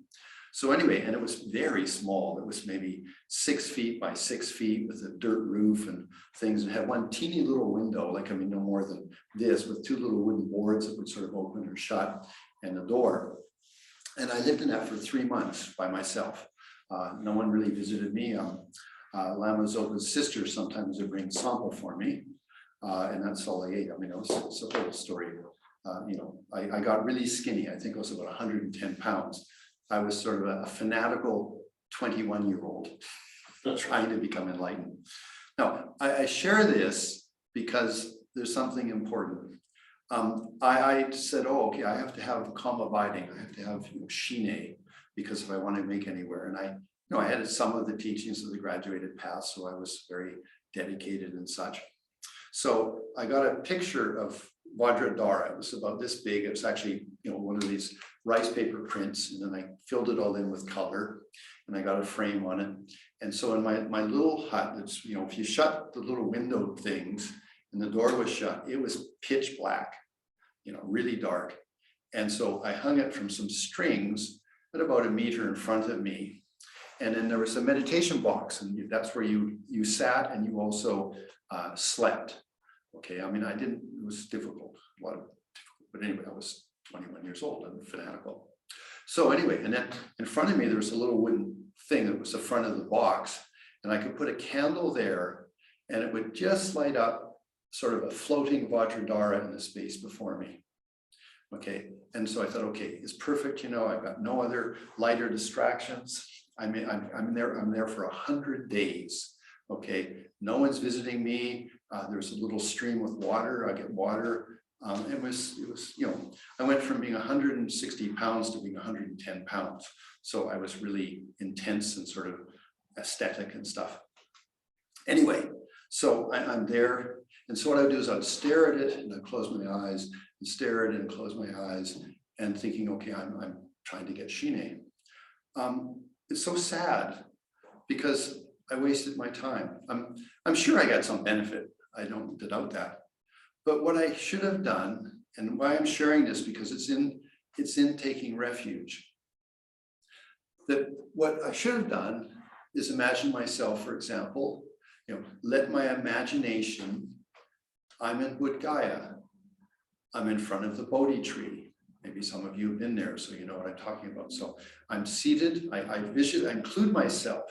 So anyway, and it was very small. It was maybe 6 feet by 6 feet with a dirt roof and things. It had one teeny little window, like, I mean, no more than this, with 2 little wooden boards that would sort of open or shut, and a door. And I lived in that for 3 months by myself. No one really visited me. Lama Zopa's sister sometimes would bring sampa for me, and that's all I ate. I mean, it's a whole story. You know, I got really skinny. I think it was about 110 pounds. I was sort of a fanatical 21-year-old trying to become enlightened. Now, I share this because there's something important. I said, oh, okay, I have to have calm abiding. I have to have, you know, shine, because if I want to make anywhere. And I had some of the teachings of the graduated path, so I was very dedicated and such. So I got a picture of Vajra Dara. It was about this big. It was actually, you know, one of these rice paper prints, and then I filled it all in with color, and I got a frame on it. And so in my little hut, it's, you know, if you shut the little window things and the door was shut, it was pitch black, you know, really dark. And so I hung it from some strings at about 1 meter in front of me. And then there was a meditation box, and that's where you sat and you also slept. Okay, I mean, it was difficult, but anyway, I was 21 years old and fanatical. So anyway, and then in front of me, there was a little wooden thing that was the front of the box, and I could put a candle there, and it would just light up sort of a floating Vajradhara in the space before me. Okay, and so I thought, okay, it's perfect, you know, I've got no other lighter distractions. I'm there for 100 days. Okay, no one's visiting me. There's a little stream with water. I get water. It was, you know, I went from being 160 pounds to being 110 pounds. So I was really intense and sort of aesthetic and stuff. Anyway, so I'm there. And so what I would do is I'd stare at it and I'd close my eyes and stare at it and close my eyes and thinking, okay, I'm trying to get shine. It's so sad because I wasted my time. I'm sure I got some benefit. I don't doubt that. But what I should have done, and why I'm sharing this, because it's in taking refuge. That what I should have done is imagine myself, for example, you know, let my imagination, I'm in Bodh Gaya. I'm in front of the Bodhi tree. Maybe some of you have been there, so you know what I'm talking about. So I'm seated, I include myself.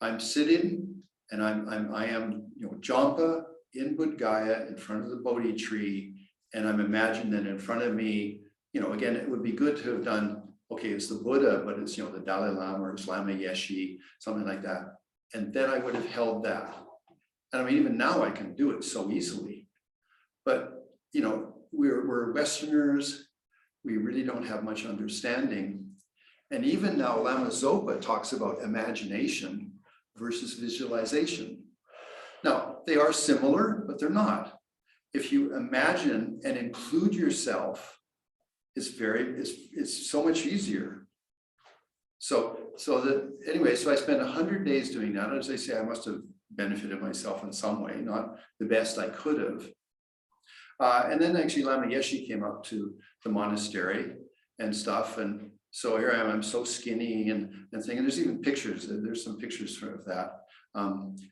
I'm sitting and I am, Jampa in Buddh Gaya in front of the Bodhi tree. And I'm imagining that in front of me, again, it would be good to have done, okay, it's the Buddha, but it's, the Dalai Lama or it's Lama Yeshe, something like that. And then I would have held that. And I mean, even now I can do it so easily. But, we're Westerners, we really don't have much understanding. And even now, Lama Zopa talks about imagination versus visualization. Now, they are similar, but they're not. If you imagine and include yourself, it's so much easier. So I spent 100 days doing that. As I say, I must have benefited myself in some way, not the best I could have. And then actually Lama Yeshe came up to the monastery and stuff. And so here I am, I'm so skinny and thing. And there's even pictures, there's some pictures of that.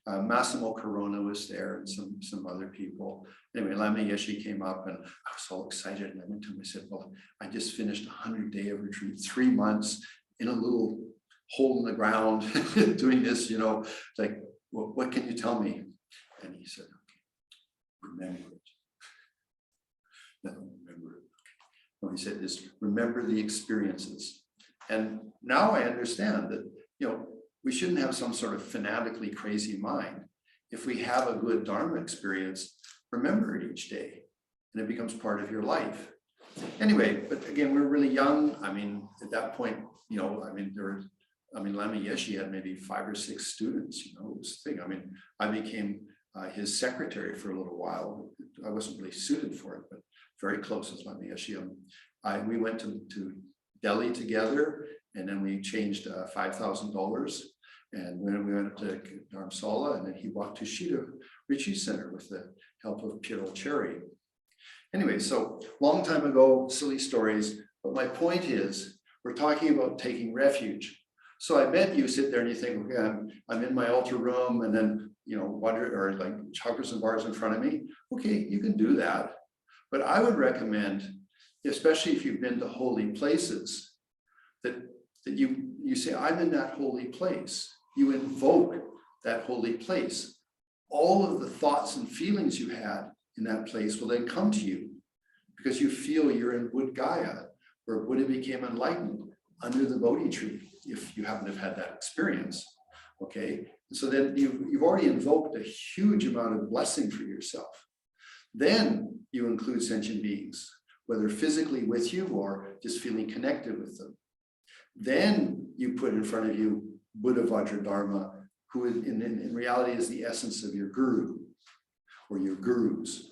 Massimo Corona was there and some other people. Anyway, Lama Yeshe came up and I was so excited. And I went to him, I said, well, I just finished a 100-day of retreat, 3 months in a little hole in the ground doing this, like, well, what can you tell me? And he said, okay, remember it. No, remember it. No, he said this, remember the experiences. And now I understand that, we shouldn't have some sort of fanatically crazy mind. If we have a good Dharma experience, remember it each day and it becomes part of your life. Anyway, but again, we're really young. I mean, at that point, Lama Yeshe had maybe 5 or 6 students, it was the thing. I mean, I became his secretary for a little while. I wasn't really suited for it, but very close with Lama Yeshe. We went to Delhi together, and then we changed $5,000. And when we went to Dharamsala, and then he walked to Shida Retreat Center with the help of Piero Cherry. Anyway, so long time ago, silly stories, but my point is, we're talking about taking refuge. So I bet you sit there and you think, okay, I'm in my altar room, and then, Vajra or like chakras and bars in front of me. Okay, you can do that. But I would recommend, especially if you've been to holy places, that you say, I'm in that holy place. You invoke that holy place. All of the thoughts and feelings you had in that place will then come to you because you feel you're in Buddh Gaya, where Buddha became enlightened under the Bodhi tree, if you happen to have had that experience. Okay, and so then you've already invoked a huge amount of blessing for yourself. Then you include sentient beings, whether physically with you or just feeling connected with them. Then you put in front of you Buddha Vajra Dharma, who in reality is the essence of your guru or your gurus.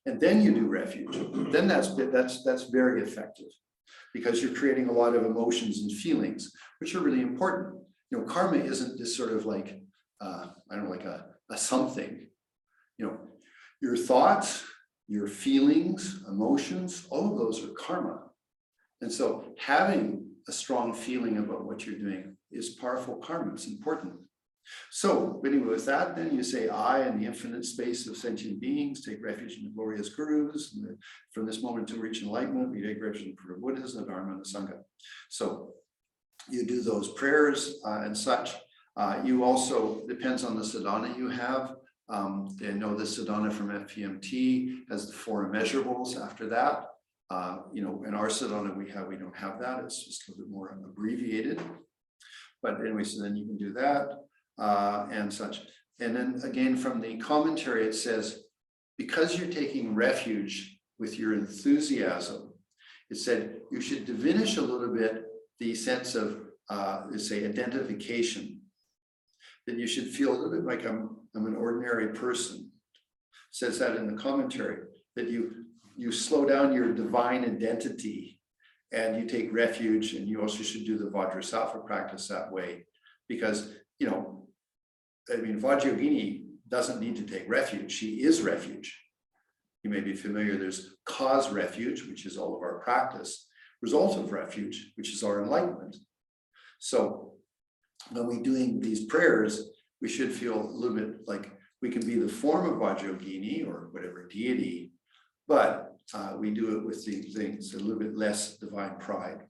And then you do refuge. Then that's very effective because you're creating a lot of emotions and feelings, which are really important. Karma isn't just sort of like, like a something. Your thoughts, your feelings, emotions, all of those are karma. And so having a strong feeling about what you're doing is powerful karma. It's important. So anyway, with that, then you say, I, in the infinite space of sentient beings, take refuge in the glorious gurus. And from this moment to reach enlightenment, we take refuge in the Buddhas, the Dharma, and the Sangha. So you do those prayers and such. You also, depends on the sadhana you have. They know the sadhana from FPMT has the 4 immeasurables after that. In our sadhana we don't have that. It's just a little bit more abbreviated. But anyway, so then you can do that and such. And then again, from the commentary, it says, because you're taking refuge with your enthusiasm, it said you should diminish a little bit the sense of, let's say, identification. That you should feel a little bit like I'm an ordinary person. It says that in the commentary, that you slow down your divine identity and you take refuge, and you also should do the Vajrasattva practice that way. Because, Vajrayogini doesn't need to take refuge. She is refuge. You may be familiar, there's cause refuge, which is all of our practice, result of refuge, which is our enlightenment. So when we're doing these prayers, we should feel a little bit like we can be the form of Vajrayogini or whatever deity, but we do it with the things, a little bit less divine pride.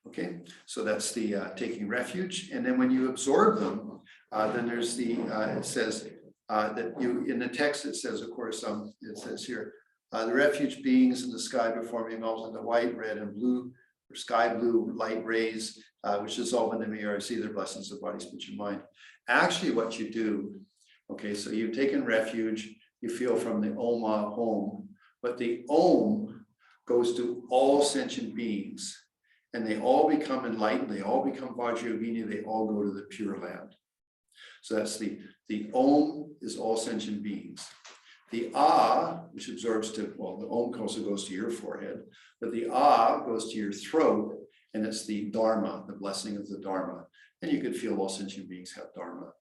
Okay, so that's the taking refuge. And then when you absorb them, then there's the, it says that you, in the text, it says, of course, it says here, the refuge beings in the sky before me melt into white, red, and blue, or sky blue light rays, which dissolve into me, or I see their blessings of body, speech, and mind. Actually, what you do, okay, so you've taken refuge, you feel from the Oma home, but the Om goes to all sentient beings, and they all become enlightened, they all become Vajra Yogini, they all go to the Pure Land. So that's the Om is all sentient beings. The Ah, which absorbs to, well, the Om also goes to your forehead, but the Ah goes to your throat, and it's the Dharma, the blessing of the Dharma. And you could feel all sentient beings have Dharma.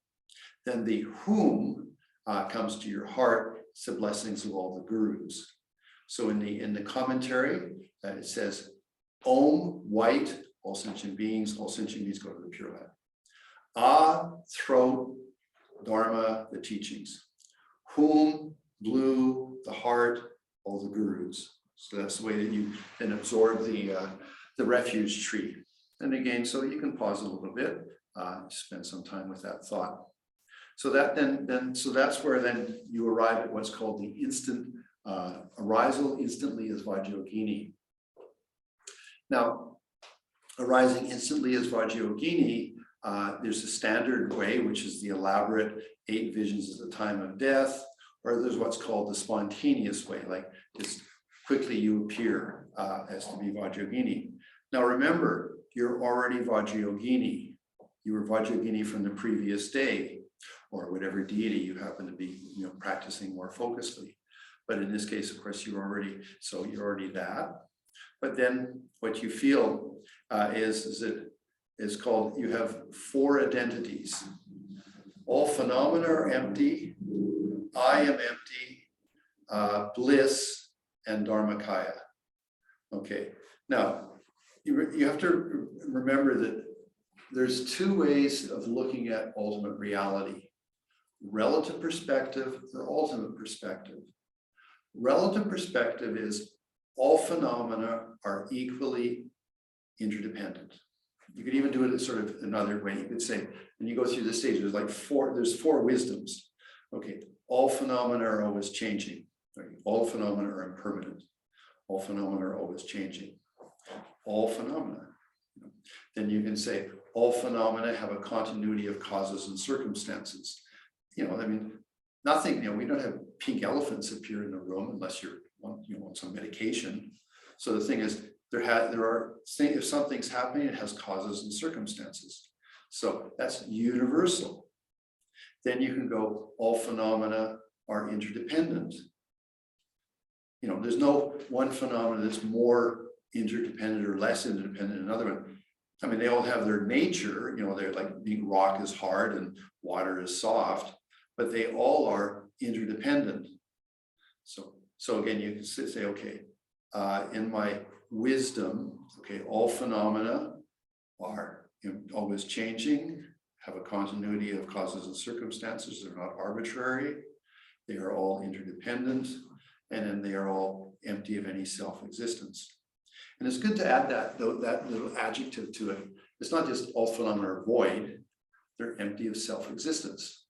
Then the Hum comes to your heart, it's the blessings of all the gurus. So in the commentary, it says, Om, white, all sentient beings go to the Pure Land. Ah, throat, Dharma, the teachings. Hum, blue, the heart, all the gurus. So that's the way that you then absorb the refuge tree. And again, so you can pause a little bit, spend some time with that thought. So that so that's where then you arrive at what's called the instant arisal instantly as Vajra Yogini. Now, arising instantly as Vajra Yogini, there's a standard way, which is the elaborate 8 visions at the time of death, or there's what's called the spontaneous way, like just quickly you appear as to be Vajra Yogini. Now remember, you're already Vajra Yogini. You were Vajra Yogini from the previous day, or whatever deity you happen to be, practicing more focusedly. But in this case, of course, you're already that. But then what you feel is called, you have 4 identities. All phenomena are empty. I am empty, bliss, and Dharmakaya. Okay, now you have to remember that there's 2 ways of looking at ultimate reality: relative perspective or ultimate perspective. Relative perspective is all phenomena are equally interdependent. You could even do it as sort of another way. You could say, and you go through the stages, there's 4 wisdoms. Okay, all phenomena are always changing. Right? All phenomena are impermanent. All phenomena are always changing. All phenomena. Then you can say all phenomena have a continuity of causes and circumstances. Nothing, we don't have pink elephants appear in the room unless you want some medication. So the thing is, if something's happening, it has causes and circumstances. So that's universal. Then you can go, all phenomena are interdependent. There's no one phenomenon that's more interdependent or less interdependent than another one. They all have their nature, they're like being rock is hard and water is soft, but they all are interdependent. So again, you can say, okay, in my wisdom, okay, all phenomena are always changing, have a continuity of causes and circumstances. They're not arbitrary. They are all interdependent, and then they are all empty of any self-existence. And it's good to add that little adjective to it. It's not just all phenomena are void, they're empty of self-existence.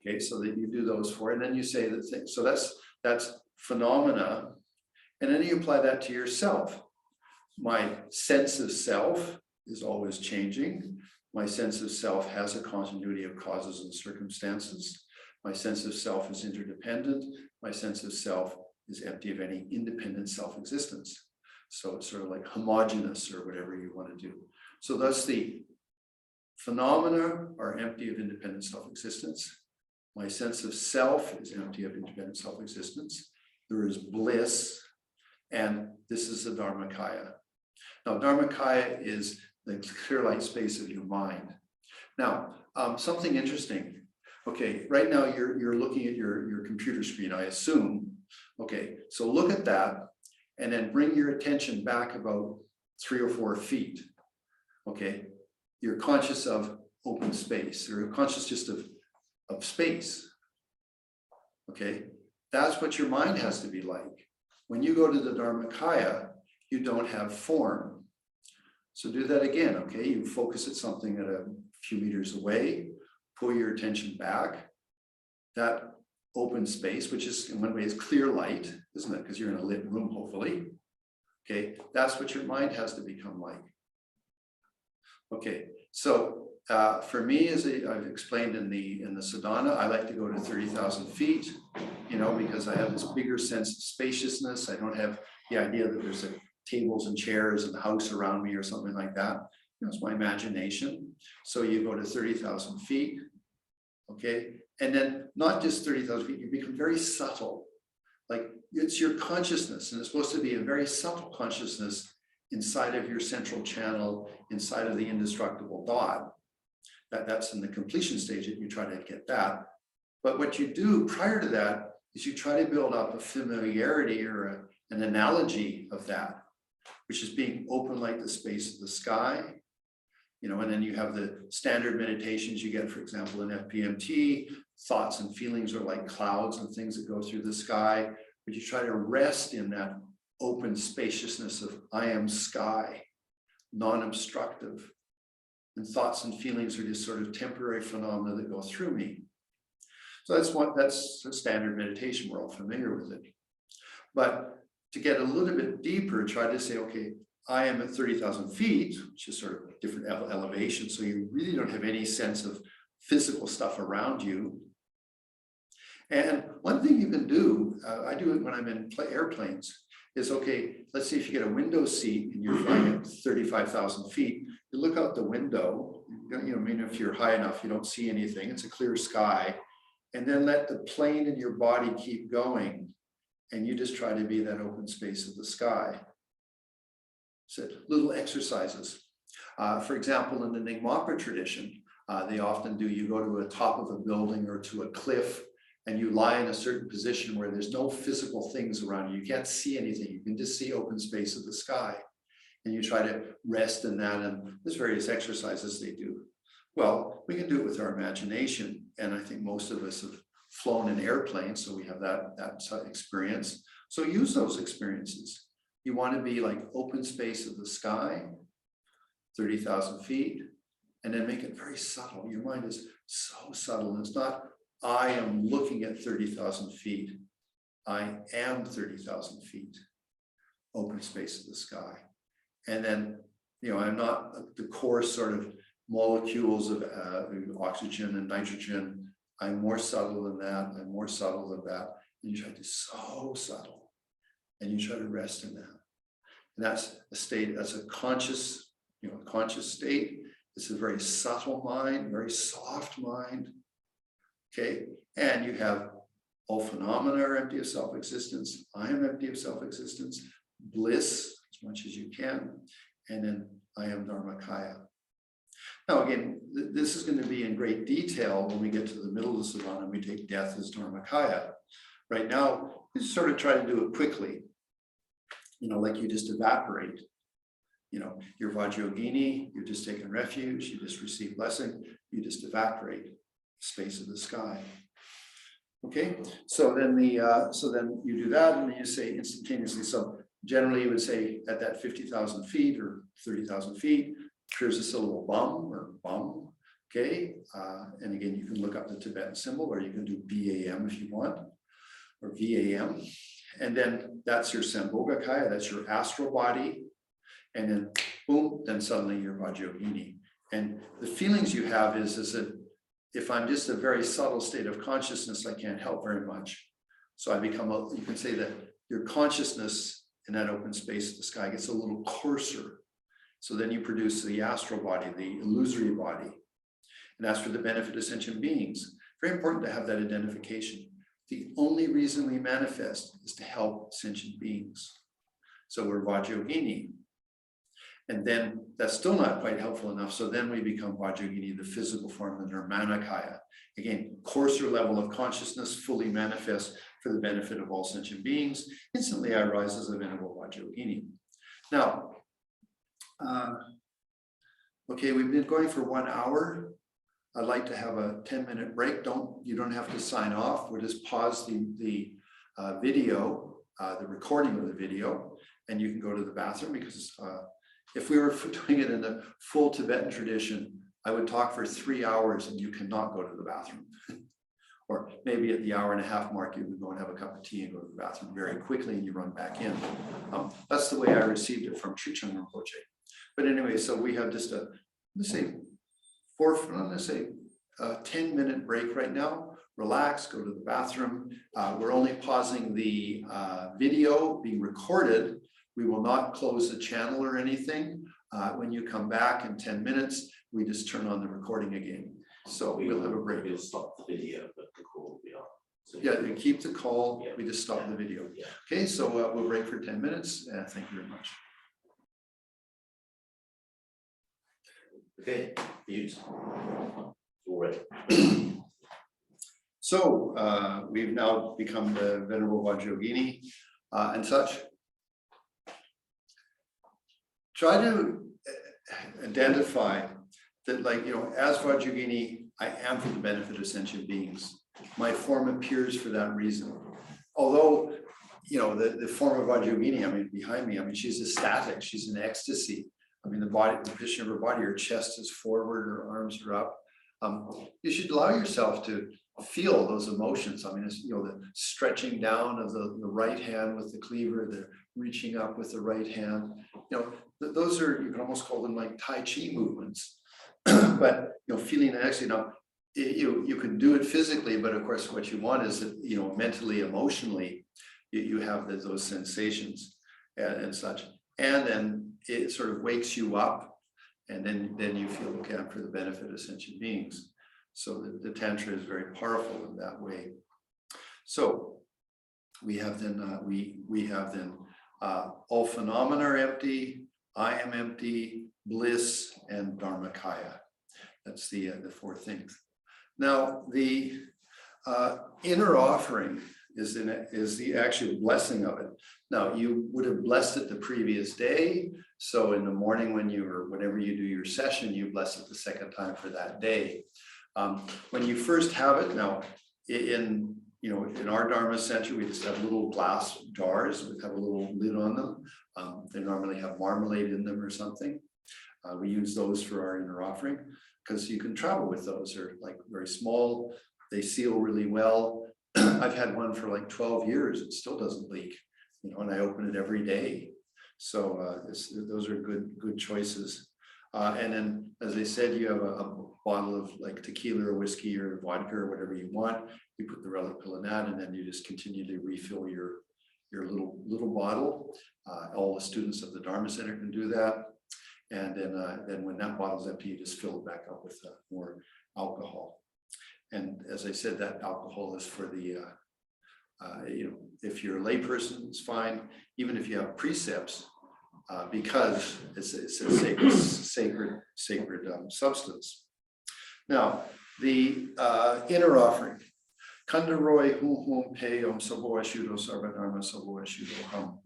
Okay, so that you do those 4, and then you say the thing. So that's phenomena, and then you apply that to yourself. My sense of self is always changing. My sense of self has a continuity of causes and circumstances. My sense of self is interdependent. My sense of self is empty of any independent self-existence. So it's sort of like homogeneous or whatever you want to do. So thus the phenomena are empty of independent self-existence. My sense of self is empty of independent self-existence. There is bliss, and this is the Dharmakaya. Now, Dharmakaya is the clear light space of your mind. Now, something interesting. Okay, right now you're looking at your computer screen, I assume. Okay, so look at that, and then bring your attention back about 3 or 4 feet. Okay, you're conscious of open space, or conscious just of space. Okay, that's what your mind has to be like. When you go to the Dharmakaya, you don't have form. So do that again, okay? You focus at something at a few meters away, pull your attention back. That open space, which is in one way is clear light, isn't it? Because you're in a lit room, hopefully. Okay, that's what your mind has to become like. Okay, so for me, as I've explained in the sadhana, I like to go to 30,000 feet, because I have this bigger sense of spaciousness. I don't have the idea that there's tables and chairs and the house around me or something like that. It's my imagination. So you go to 30,000 feet, okay? And then not just 30,000 feet, you become very subtle. Like it's your consciousness, and it's supposed to be a very subtle consciousness inside of your central channel, inside of the indestructible dot. That's in the completion stage that you try to get that. But what you do prior to that is you try to build up a familiarity or an analogy of that, which is being open like the space of the sky. And then you have the standard meditations you get, for example, in FPMT, thoughts and feelings are like clouds and things that go through the sky, but you try to rest in that open spaciousness of I am sky, non-obstructive. And thoughts and feelings are just sort of temporary phenomena that go through me. So that's a standard meditation, we're all familiar with it. But to get a little bit deeper, try to say, okay, I am at 30,000 feet, which is sort of different elevation. So you really don't have any sense of physical stuff around you. And one thing you can do, I do it when I'm in airplanes, is okay, let's say if you get a window seat and you're flying at 35,000 feet, you look out the window, if you're high enough, you don't see anything, it's a clear sky, and then let the plane in your body keep going. And you just try to be that open space of the sky. So little exercises. For example, in the Nyingmapa tradition, they often do, you go to the top of a building or to a cliff and you lie in a certain position where there's no physical things around you. You can't see anything. You can just see open space of the sky. And you try to rest in that. And there's various exercises they do. Well, we can do it with our imagination. And I think most of us have flown in airplanes, so we have that experience. So use those experiences. You want to be like open space of the sky, 30,000 feet, and then make it very subtle. Your mind is so subtle. It's not, I am looking at 30,000 feet. I am 30,000 feet, open space of the sky. And then, I'm not the coarse sort of molecules of oxygen and nitrogen. I'm more subtle than that. I'm more subtle than that. And you try to be so subtle. And you try to rest in that. And that's a state, that's a conscious, conscious state. It's a very subtle mind, very soft mind. Okay. And you have all phenomena are empty of self-existence. I am empty of self-existence. Bliss as much as you can. And then I am Dharmakaya. Now, again, this is going to be in great detail when we get to the middle of the sadhana and we take death as Dharmakaya. Right now, we sort of try to do it quickly, like you just evaporate. You're Vajra, you're just taking refuge, you just receive blessing, you just evaporate the space of the sky. Okay, so then you do that and then you say instantaneously. So generally you would say at that 50,000 feet or 30,000 feet, here's a syllable bum or bum, okay? And again, you can look up the Tibetan symbol or you can do BAM if you want, or VAM. And then that's your Sambhogakaya, that's your astral body. And then boom, then suddenly you're Vajra. And the feelings you have is that if I'm just a very subtle state of consciousness, I can't help very much. So I become, you can say that your consciousness in that open space of the sky gets a little coarser. So then you produce the astral body, the illusory body. And that's for the benefit of sentient beings. Very important to have that identification. The only reason we manifest is to help sentient beings. So we're Vajra. And then that's still not quite helpful enough. So then we become Vajra, the physical form, the Nirmanakaya. Again, coarser level of consciousness, fully manifest for the benefit of all sentient beings. Instantly I rise as a venerable Vajra. Now, okay, we've been going for 1 hour. I'd like to have a 10-minute break. You don't have to sign off. We'll just pause the video the recording of the video, and you can go to the bathroom, because if we were doing it in the full Tibetan tradition, I would talk for 3 hours and you cannot go to the bathroom. Or maybe at the hour-and-a-half mark, you would go and have a cup of tea and go to the bathroom very quickly and you run back in. That's the way I received it from Chichen Rinpoche. But anyway, so we have just a, let's say, 10-minute break right now. Relax, go to the bathroom. We're only pausing the video being recorded. We will not close the channel or anything. When you come back in 10 minutes, we just turn on the recording again. So we'll have a break. We'll stop the video, but the call will be on. So Yeah, you keep the call, Yeah. we just stop the video. Yeah. Okay, so we'll break for 10 minutes. Thank you very much. Okay, mute. All ready. So we've now become the Venerable Vajra Yogini and such. Try to identify that, like, you know, as Vajra Yogini, I am for the benefit of sentient beings. My form appears for that reason. Although, you know, the form of Vajra Yogini, I mean, behind me, I mean, she's ecstatic, she's in ecstasy. I mean, the body, the position of her body, her chest is forward, her arms are up. You should allow yourself to feel those emotions. I mean, it's, you know, the stretching down of the right hand with the cleaver, the reaching up with the right hand. You know, those are, you can almost call them like Tai Chi movements. But, you know, feeling actually, you know, you can do it physically, but of course, what you want is that, you know, mentally, emotionally, you have those sensations and such. And then it sort of wakes you up, and then you feel, okay, I'm for the benefit of sentient beings. So the Tantra is very powerful in that way. So we have then, we have then all phenomena are empty, I am empty, bliss, and Dharmakaya. That's the 4 things. Now the inner offering is the actual blessing of it. Now you would have blessed it the previous day. So in the morning when whenever you do your session, you bless it the second time for that day. When you first have it, now in our Dharma center, we just have little glass jars with have a little lid on them. They normally have marmalade in them or something. We use those for our inner offering because you can travel with those. They're like very small. They seal really well. I've had one for like 12 years. It still doesn't leak, you know, and I open it every day. So those are good choices. And then, as I said, you have a bottle of like tequila or whiskey or vodka or whatever you want. You put the relic pill in that, and then you just continually refill your little bottle. All the students of the Dharma Center can do that. And then when that bottle's empty, you just fill it back up with more alcohol. And as I said, that alcohol is for the, you know, if you're a layperson, it's fine. Even if you have precepts, because it's a sacred substance. Now, the inner offering. Kandaroi hum hum pe om sabo ashudo sarvadharma sabo ashudo hum.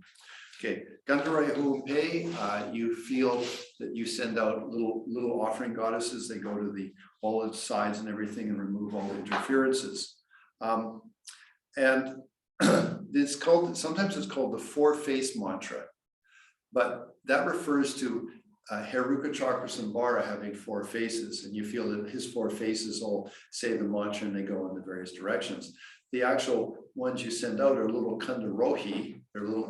Okay, Kandaroi hum pe, you feel that you send out little offering goddesses. They go to all its sides and everything and remove all the interferences. And it's called, sometimes it's called the 4-face mantra, but that refers to Heruka Chakrasambhara having 4 faces, and you feel that his 4 faces all say the mantra and they go in the various directions. The actual ones you send out are little Kandarohi, they're little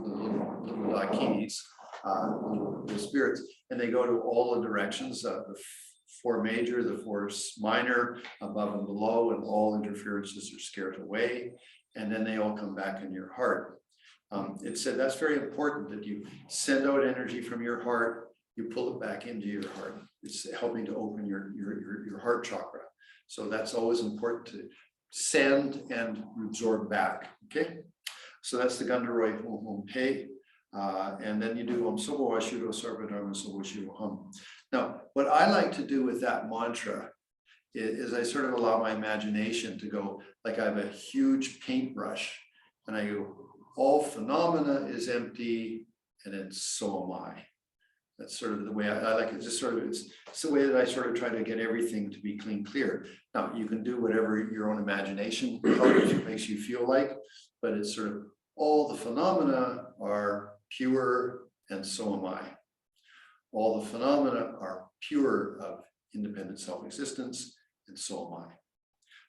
dakinis, little spirits, and they go to all the directions, the 4 major, the 4 minor, above and below, and all interferences are scared away, and then they all come back in your heart. It said that's very important that you send out energy from your heart, you pull it back into your heart. It's helping to open your heart chakra. So that's always important to send and absorb back. Okay, so that's the Gandaroi Hum Hum Pe. And then you do Om Sobo Ashudo Sarvadharma Sobo Ashudo Hum. Now, what I like to do with that mantra is I sort of allow my imagination to go, like I have a huge paintbrush, and I go, all phenomena is empty, and then so am I. That's sort of the way I like it. Just sort of, it's the way that I sort of try to get everything to be clear. Now, you can do whatever your own imagination makes you feel like, but it's sort of All the phenomena are pure, and so am I. All the phenomena are pure of independent self-existence, and so am I.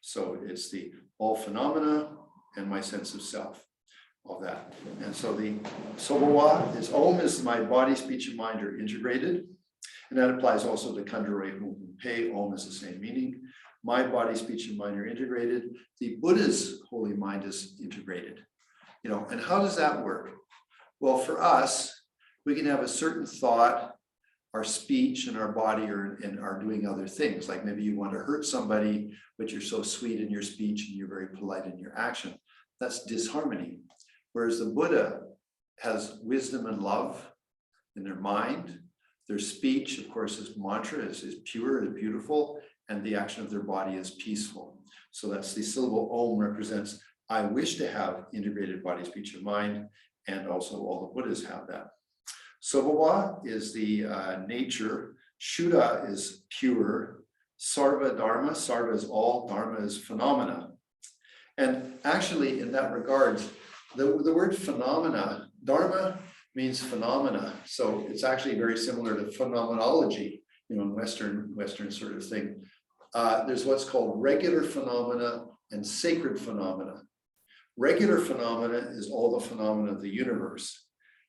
So it's the all phenomena and my sense of self, all that. And so the Sobawa is Om is my body, speech, and mind are integrated. And that applies also to Kandare Pei. Om is the same meaning. My body, speech, and mind are integrated. The Buddha's holy mind is integrated. You know, and how does that work? Well, for us, we can have a certain thought, our speech and our body are doing other things. Like maybe you want to hurt somebody, but you're so sweet in your speech and you're very polite in your action. That's disharmony. Whereas the Buddha has wisdom and love in their mind. Their speech, of course, is mantra, is pure, is beautiful, and the action of their body is peaceful. So that's the syllable Om represents, I wish to have integrated body, speech, and mind, and also all the Buddhas have that. Sobawa is the nature, Shuddha is pure, Sarva Dharma, Sarva is all, Dharma is phenomena. And actually, in that regard, the word phenomena, Dharma means phenomena. So it's actually very similar to phenomenology, you know, in Western sort of thing. There's what's called regular phenomena and sacred phenomena. Regular phenomena is all the phenomena of the universe.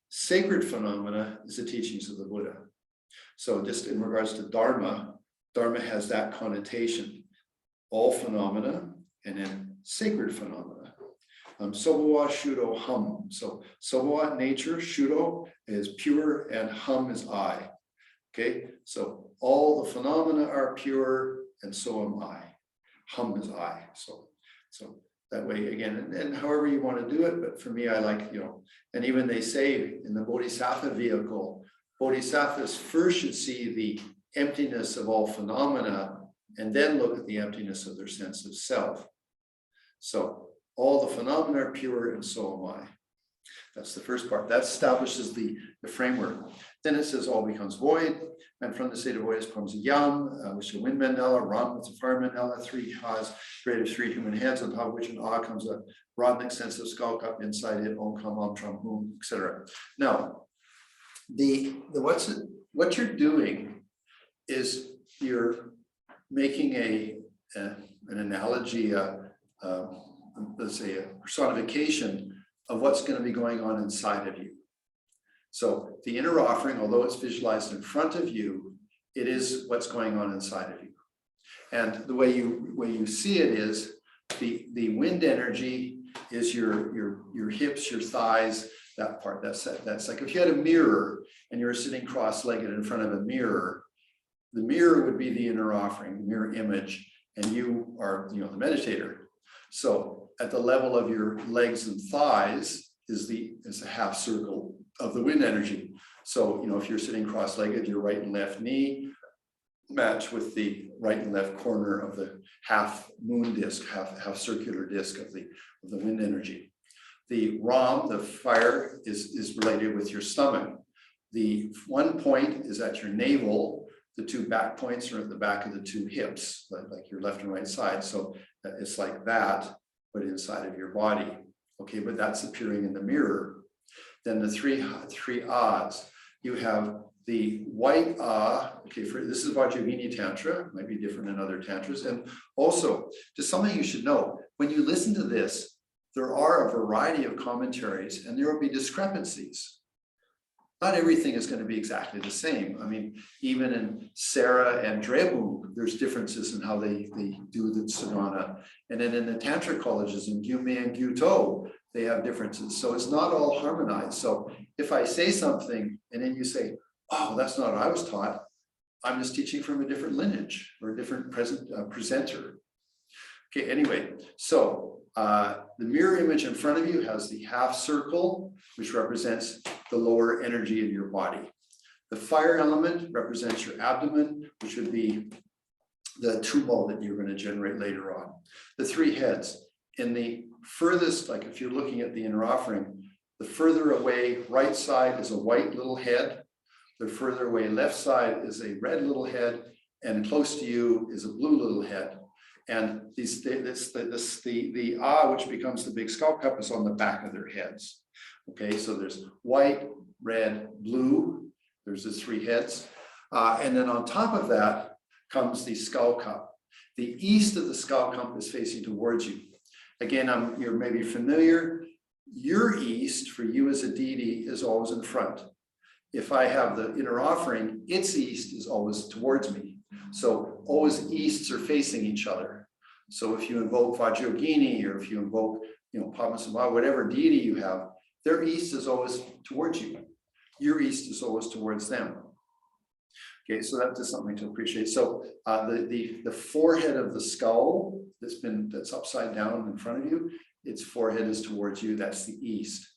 Sacred phenomena is the teachings of the Buddha. So just in regards to Dharma, Dharma has that connotation. All phenomena and then sacred phenomena. Sobawa Shudo Hum. So Sobawa, nature, Shudo is pure, and Hum is I. Okay, so all the phenomena are pure, and so am I. Hum is I. So that way again, and however you want to do it, but for me, I like, you know, and even they say in the Bodhisattva vehicle, Bodhisattvas first should see the emptiness of all phenomena and then look at the emptiness of their sense of self. So all the phenomena are pure, and so am I. That's the first part. That establishes the framework. Then it says all becomes void, and from the state of void comes a Yam, which is a wind mandala, Ram, which is a fire mandala, 3 Ha's, created of 3 human heads, on top of which an Ah comes a broad and extensive skull cup inside it, Om Kam Om Tram Hum, etc. Now, what you're doing is you're making an analogy, let's say a personification of what's going to be going on inside of you. So the inner offering, although it's visualized in front of you, it is what's going on inside of you. And the way you see it is the wind energy is your hips, your thighs, that part. That's like if you had a mirror and you were sitting cross-legged in front of a mirror, the mirror would be the inner offering, the mirror image, and you are, you know, the meditator. So at the level of your legs and thighs is a half circle of the wind energy. So, you know, if you're sitting cross-legged, your right and left knee match with the right and left corner of the half moon disc, half circular disc of the wind energy. The Ram, the fire, is related with your stomach. The one point is at your navel. The 2 back points are at the back of the 2 hips, like your left and right side. So it's like that, but inside of your body. Okay, but that's appearing in the mirror. Then the three Ahs. You have the white Ah. Okay, this is Vajra Tantra. Might be different in other tantras. And also, just something you should know: when you listen to this, there are a variety of commentaries, and there will be discrepancies. Not everything is going to be exactly the same. I mean, even in Sarah and Drebu, there's differences in how they do the sadhana. And then in the Tantra colleges in Gyume and Gyuto, they have differences. So it's not all harmonized. So if I say something and then you say, oh, that's not what I was taught, I'm just teaching from a different lineage or a different presenter. Okay, anyway, so the mirror image in front of you has the half circle, which represents the lower energy in your body. The fire element represents your abdomen, which would be the tubal that you're going to generate later on. The 3 heads. In the furthest, like if you're looking at the inner offering, the further away right side is a white little head. The further away left side is a red little head, and close to you is a blue little head. And the which becomes the big skull cup, is on the back of their heads. Okay, so there's white, red, blue. There's the three heads. And then on top of that comes the skull cup. The east of the skull cup is facing towards you. Again, you're maybe familiar. Your east, for you as a deity, is always in front. If I have the inner offering, its east is always towards me. So always easts are facing each other. So if you invoke Vajra Yogini, or if you invoke, Padmasambhava, whatever deity you have, their east is always towards you. Your east is always towards them. Okay, so that's just something to appreciate. So the forehead of the skull that's upside down in front of you, its forehead is towards you. That's the east.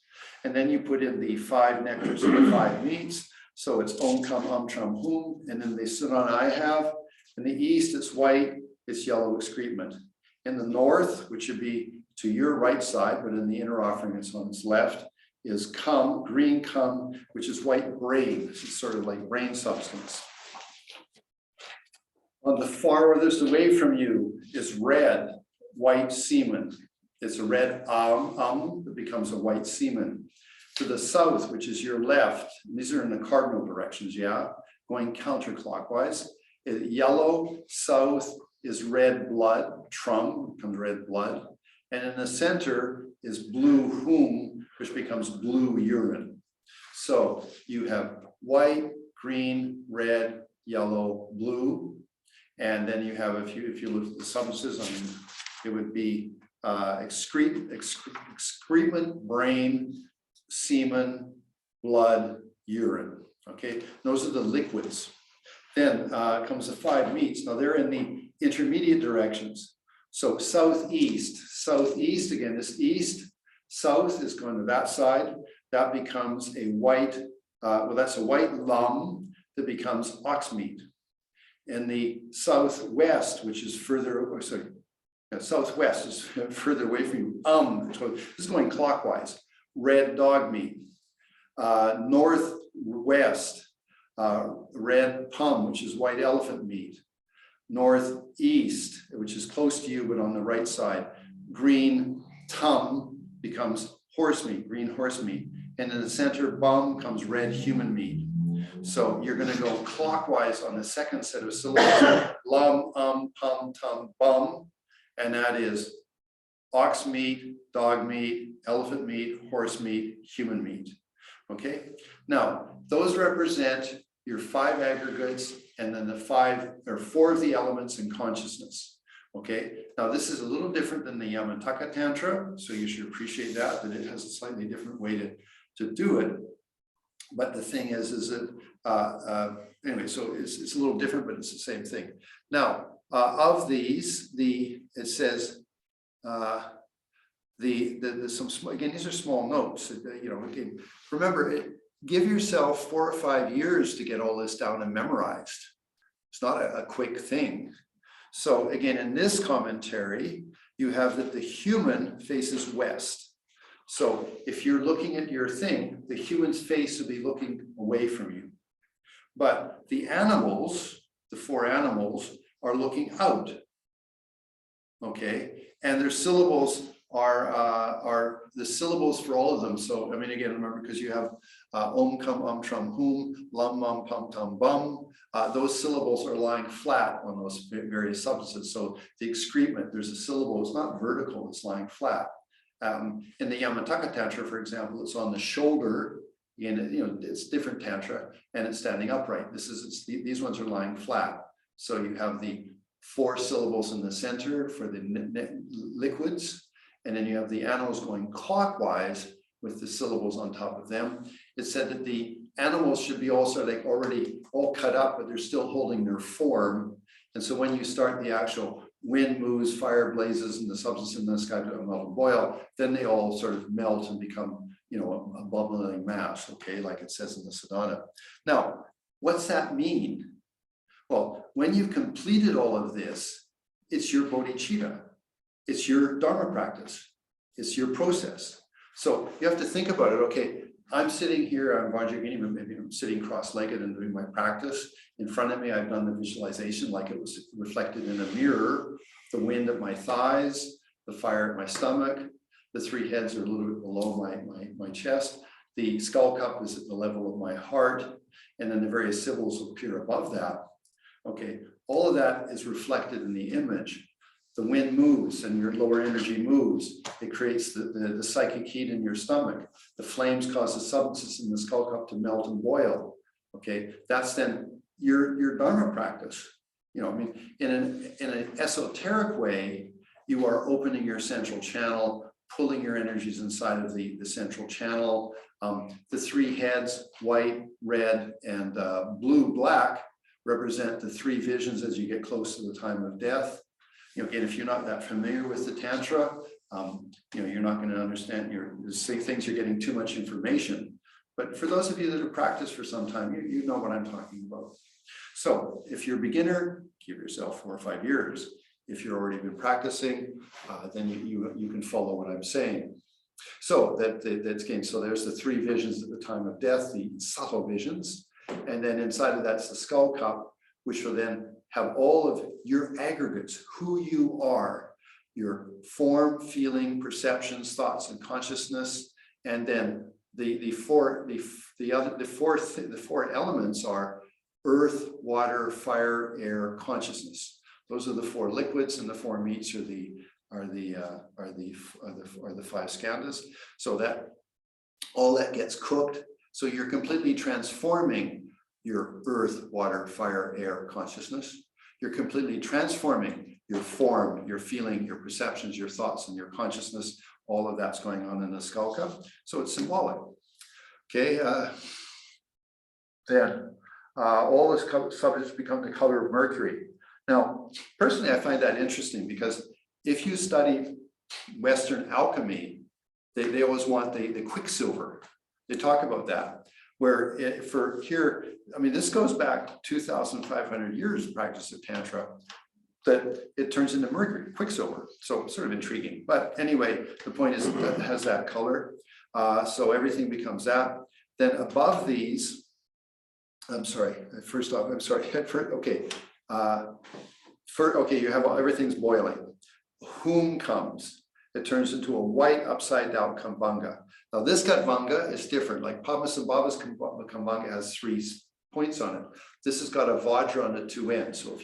And then you put in the 5 nectars and the 5 meats. So it's Om Kam Am Tram Hum, and then the Sudan I have. In the east, it's white, it's yellow excrement. In the north, which would be to your right side, but in the inner offering, it's on its left, is cum, green cum, which is white brain. It's sort of like brain substance. On the far furthest away from you is red, white semen. It's a red that becomes a white semen. To the south, which is your left, these are in the cardinal directions, yeah, going counterclockwise. Yellow south is red blood, trum becomes red blood. And in the center is blue hum, which becomes blue urine. So you have white, green, red, yellow, blue. And then you have, if you look at the substances, it would be excrement, brain, semen, blood, urine. Okay, those are the liquids. Then comes the 5 meats. Now they're in the intermediate directions. So southeast again, this east, south is going to that side. That becomes a white, that's a white lum that becomes ox meat. In the southwest, which is further, southwest is further away from you. This is going clockwise. Red dog meat. Northwest, red pum, which is white elephant meat. Northeast, which is close to you, but on the right side, green tum becomes horse meat, green horse meat. And in the center, bum comes red human meat. So you're going to go clockwise on the second set of syllables, lum, pum, tum, bum, and that is ox meat, dog meat, elephant meat, horse meat, human meat. Okay, now those represent your 5 aggregates, and then the 4 of the elements in consciousness. Okay, now this is a little different than the Yamataka Tantra, so you should appreciate that it has a slightly different way to do it. But the thing is that anyway, so it's a little different, but it's the same thing. Now, of these, it says again, these are small notes. Again, remember, give yourself 4 or 5 years to get all this down and memorized. It's not a quick thing. So again, in this commentary, you have that the human faces west. So if you're looking at your thing, the human's face will be looking away from you. But the animals, the 4 animals, are looking out. Okay, and their syllables are the syllables for all of them. So, I mean, again, remember, because you have Om Kam Am Tram Hum, Lam Mam Pam Tam Bum, those syllables are lying flat on those various substances. So the excrement, there's a syllable, it's not vertical, it's lying flat. In the Yamataka Tantra, for example, it's on the shoulder. Again, it's different Tantra, and it's standing upright. These ones are lying flat. So you have the 4 syllables in the center for the liquids, and then you have the animals going clockwise with the syllables on top of them. It said that the animals should be also like already all cut up, but they're still holding their form. And so when you start the actual wind moves, fire blazes, and the substance in the sky to melt and boil, then they all sort of melt and become, a bubbling mass, okay, like it says in the Siddhana. Now, what's that mean? Well, when you've completed all of this, it's your bodhicitta. It's your Dharma practice. It's your process. So you have to think about it. Okay, I'm sitting here, I'm Vajra Yogini, but maybe I'm sitting cross-legged and doing my practice. In front of me, I've done the visualization like it was reflected in a mirror. the wind at my thighs, the fire at my stomach. The three heads are a little bit below my chest. The skull cup is at the level of my heart, and then the various symbols appear above that. Okay, all of that is reflected in the image. The wind moves and your lower energy moves. It creates the psychic heat in your stomach. The flames cause the substances in the skull cup to melt and boil. Okay, that's then your Dharma practice. You know, I mean, in an esoteric way, you are opening your central channel, pulling your energies inside of the central channel. The three heads, white, red, and blue, black, represent the three visions as you get close to the time of death. You know, again, if you're not that familiar with the Tantra, you know, you're not going to understand. You're say things, you're getting too much information. But for those of you that have practiced for some time, you know what I'm talking about. So if you're a beginner, give yourself 4 or 5 years. If you've already been practicing, then you can follow what I'm saying. So that's again, so there's the three visions at the time of death, the subtle visions. And then inside of that's the skull cup, which will then have all of your aggregates, who you are, your form, feeling, perceptions, thoughts, and consciousness. And then the four elements are earth, water, fire, air, consciousness. Those are the 4 liquids, and the 4 meats are the 5 skandhas. So that all that gets cooked. So you're completely transforming your earth, water, fire, air consciousness. You're completely transforming your form, your feeling, your perceptions, your thoughts, and your consciousness. All of that's going on in the skull cup. So it's symbolic. Okay. Then all the subjects become the color of mercury. Now, personally, I find that interesting because if you study Western alchemy, they always want the quicksilver. They talk about that. Where for here, I mean, this goes back 2,500 years of practice of Tantra, that it turns into mercury, quicksilver. So it's sort of intriguing. But anyway, the point is that it has that color. So everything becomes that. Then above these, I'm sorry, first off, I'm sorry, okay. Okay, you have everything's boiling. Hum comes. It turns into a white upside down Kambanga. Now this Kambanga is different. Like Padmasambhava's Kambanga has 3 points on it. This has got a Vajra on the 2 ends. So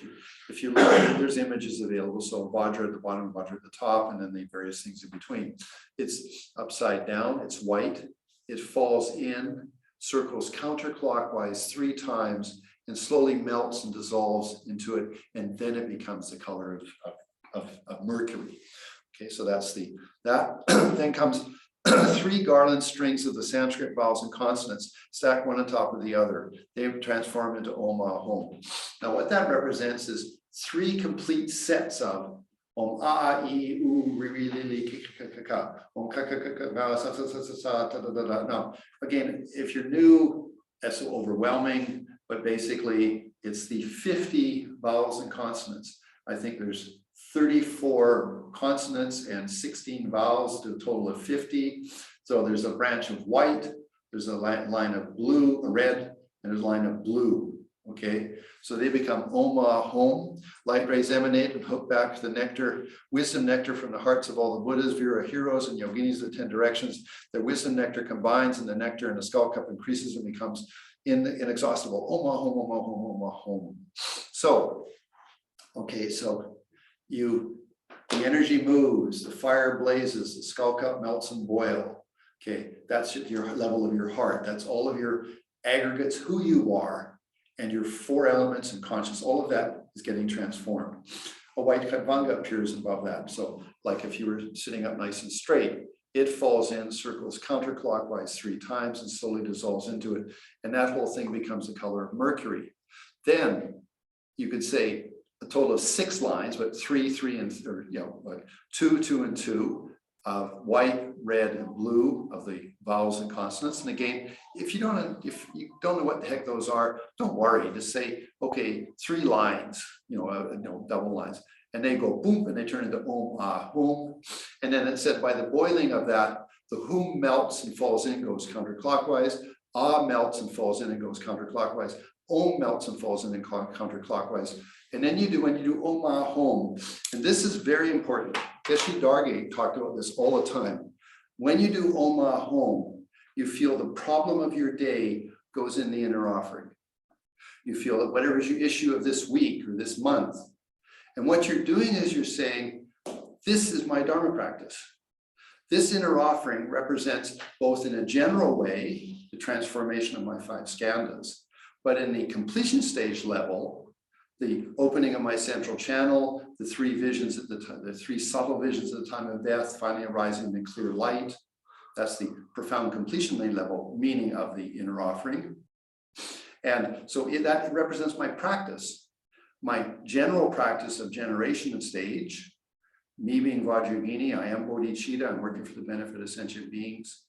if you look, there's images available. So Vajra at the bottom, Vajra at the top, and then the various things in between. It's upside down. It's white. It falls in, circles counterclockwise 3 times, and slowly melts and dissolves into it, and then it becomes the color of mercury. Okay, so that's that. Then comes 3 garland strings of the Sanskrit vowels and consonants stacked one on top of the other. They transform into Om Ah Hum. Now, what that represents is 3 complete sets of Om Ah E U Ri Ri Li Li Ki Ki Ka Ka Om Ka Ka Ka Ka Sa Sa Sa Sa Sa Ta Da Da Da. Now, again, if you're new, that's overwhelming, but basically it's the 50 vowels and consonants. I think there's 34 consonants and 16 vowels to a total of 50. So there's a branch of white, there's a line of blue, a red, and there's a line of blue. Okay, so they become Om Ah Hum. Light rays emanate and hook back to the nectar, wisdom nectar from the hearts of all the Buddhas, Vajra heroes, and Yoginis, the 10 directions. Their wisdom nectar combines, and the nectar in the skull cup increases and becomes inexhaustible. Om Ah Hum, Om Ah Hum, Om Ah Hum. So, okay, so the energy moves, the fire blazes, the skull cup melts and boils. Okay, that's your level of your heart. That's all of your aggregates, who you are, and your 4 elements and conscious. All of that is getting transformed. A white Kambanga appears above that. So like if you were sitting up nice and straight, it falls in, circles counterclockwise 3 times and slowly dissolves into it. And that whole thing becomes the color of mercury. Then you could say a total of 6 lines, but 3, 3, and 2, 2, and 2 of white, red, and blue of the vowels and consonants. And again, if you don't know what the heck those are, don't worry. Just say, okay, 3 lines, double lines, and they go boom, and they turn into Om Ah Hum. And then it said by the boiling of that, the Hum melts and falls in, goes counterclockwise. Ah melts and falls in and goes counterclockwise. Om melts and falls and then counterclockwise. And then when you do Om Ma Hom, and this is very important. Geshe Darge talked about this all the time. When you do Om Ma Hom, you feel the problem of your day goes in the inner offering. You feel that whatever is your issue of this week or this month. And what you're doing is you're saying, this is my Dharma practice. This inner offering represents both in a general way, the transformation of my 5 skandhas, but in the completion stage level, the opening of my central channel, the 3 visions at the time, the 3 subtle visions at the time of death, finally arising in the clear light. That's the profound completion level meaning of the inner offering. And so that represents my practice, my general practice of generation and stage. Me being Vajra Yogini, I am bodhicitta, I'm working for the benefit of sentient beings.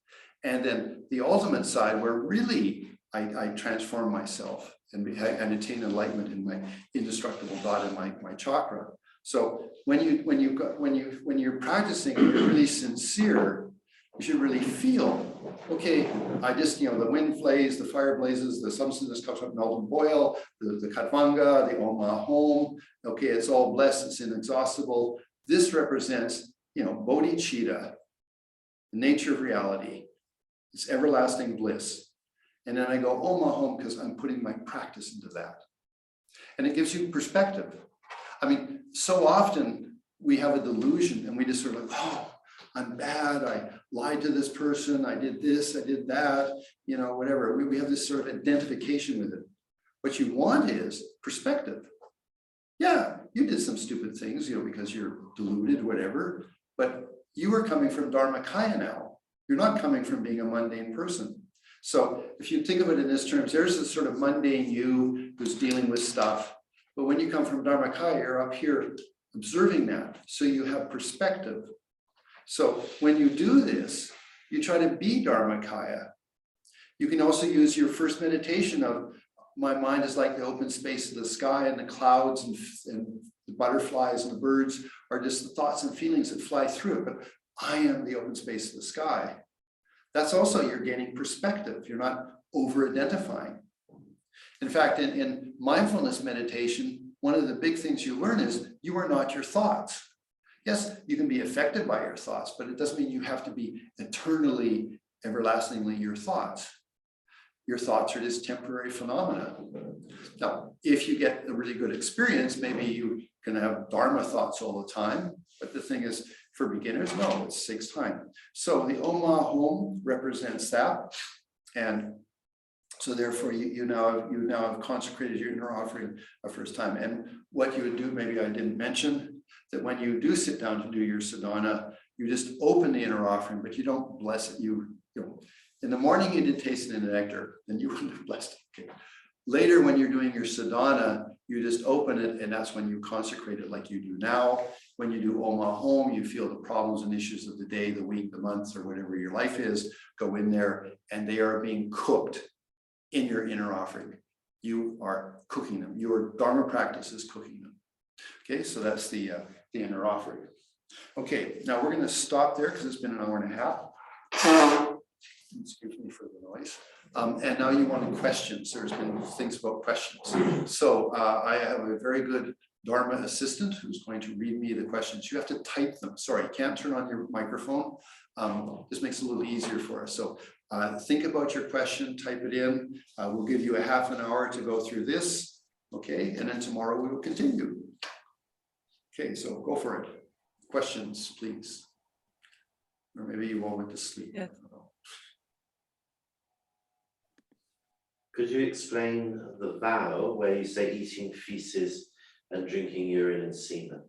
And then the ultimate side where really I transform myself and attain enlightenment in my indestructible dot and my chakra. So when you're practicing and you're really sincere, you should really feel, okay, I just, the wind flays, the fire blazes, the substance comes up, melt and boil, the Katvanga, the Om Ma Hom, okay, it's all blessed, it's inexhaustible. This represents, bodhicitta, the nature of reality. It's everlasting bliss. And then I go, Om Ma Hom, because I'm putting my practice into that. And it gives you perspective. I mean, so often we have a delusion and we just sort of like, oh, I'm bad. I lied to this person. I did this, I did that, whatever. We have this sort of identification with it. What you want is perspective. Yeah, you did some stupid things, because you're deluded, whatever, but you are coming from Dharmakaya now. You're not coming from being a mundane person. So if you think of it in this terms, there's this sort of mundane you who's dealing with stuff. But when you come from Dharmakaya, you're up here observing that. So you have perspective. So when you do this, you try to be Dharmakaya. You can also use your first meditation of, my mind is like the open space of the sky, and the clouds and the butterflies and the birds are just the thoughts and feelings that fly through it. But I am the open space of the sky. That's also, you're gaining perspective. You're not over-identifying. In fact, in mindfulness meditation, one of the big things you learn is you are not your thoughts. Yes, you can be affected by your thoughts, but it doesn't mean you have to be eternally, everlastingly your thoughts. Your thoughts are just temporary phenomena. Now, if you get a really good experience, maybe you can have Dharma thoughts all the time. But the thing is, for beginners, no, it takes time. So the Om Ma Hom represents that. And so therefore, you now have consecrated your inner offering a first time. And what you would do, maybe I didn't mention, that when you do sit down to do your sadhana, you just open the inner offering, but you don't bless it. In the morning, you did taste it in the nectar, then you wouldn't have blessed it. Okay. Later, when you're doing your sadhana, you just open it, and that's when you consecrate it like you do now. When you do Om Ma Hom, you feel the problems and issues of the day, the week, the month, or whatever your life is, go in there, and they are being cooked in your inner offering. You are cooking them. Your Dharma practice is cooking them. Okay, so that's the inner offering. Okay, now we're going to stop there because it's been an hour and a half. Excuse me for the noise. And now you wanted questions. There's been things about questions. So I have a very good Dharma assistant who's going to read me the questions. You have to type them. Sorry, you can't turn on your microphone. This makes it a little easier for us. So think about your question, type it in. We'll give you a half an hour to go through this. Okay, and then tomorrow we will continue. Okay, so go for it. Questions, please. Or maybe you all went to sleep. Yeah. Could you explain the vow where you say eating feces and drinking urine and semen?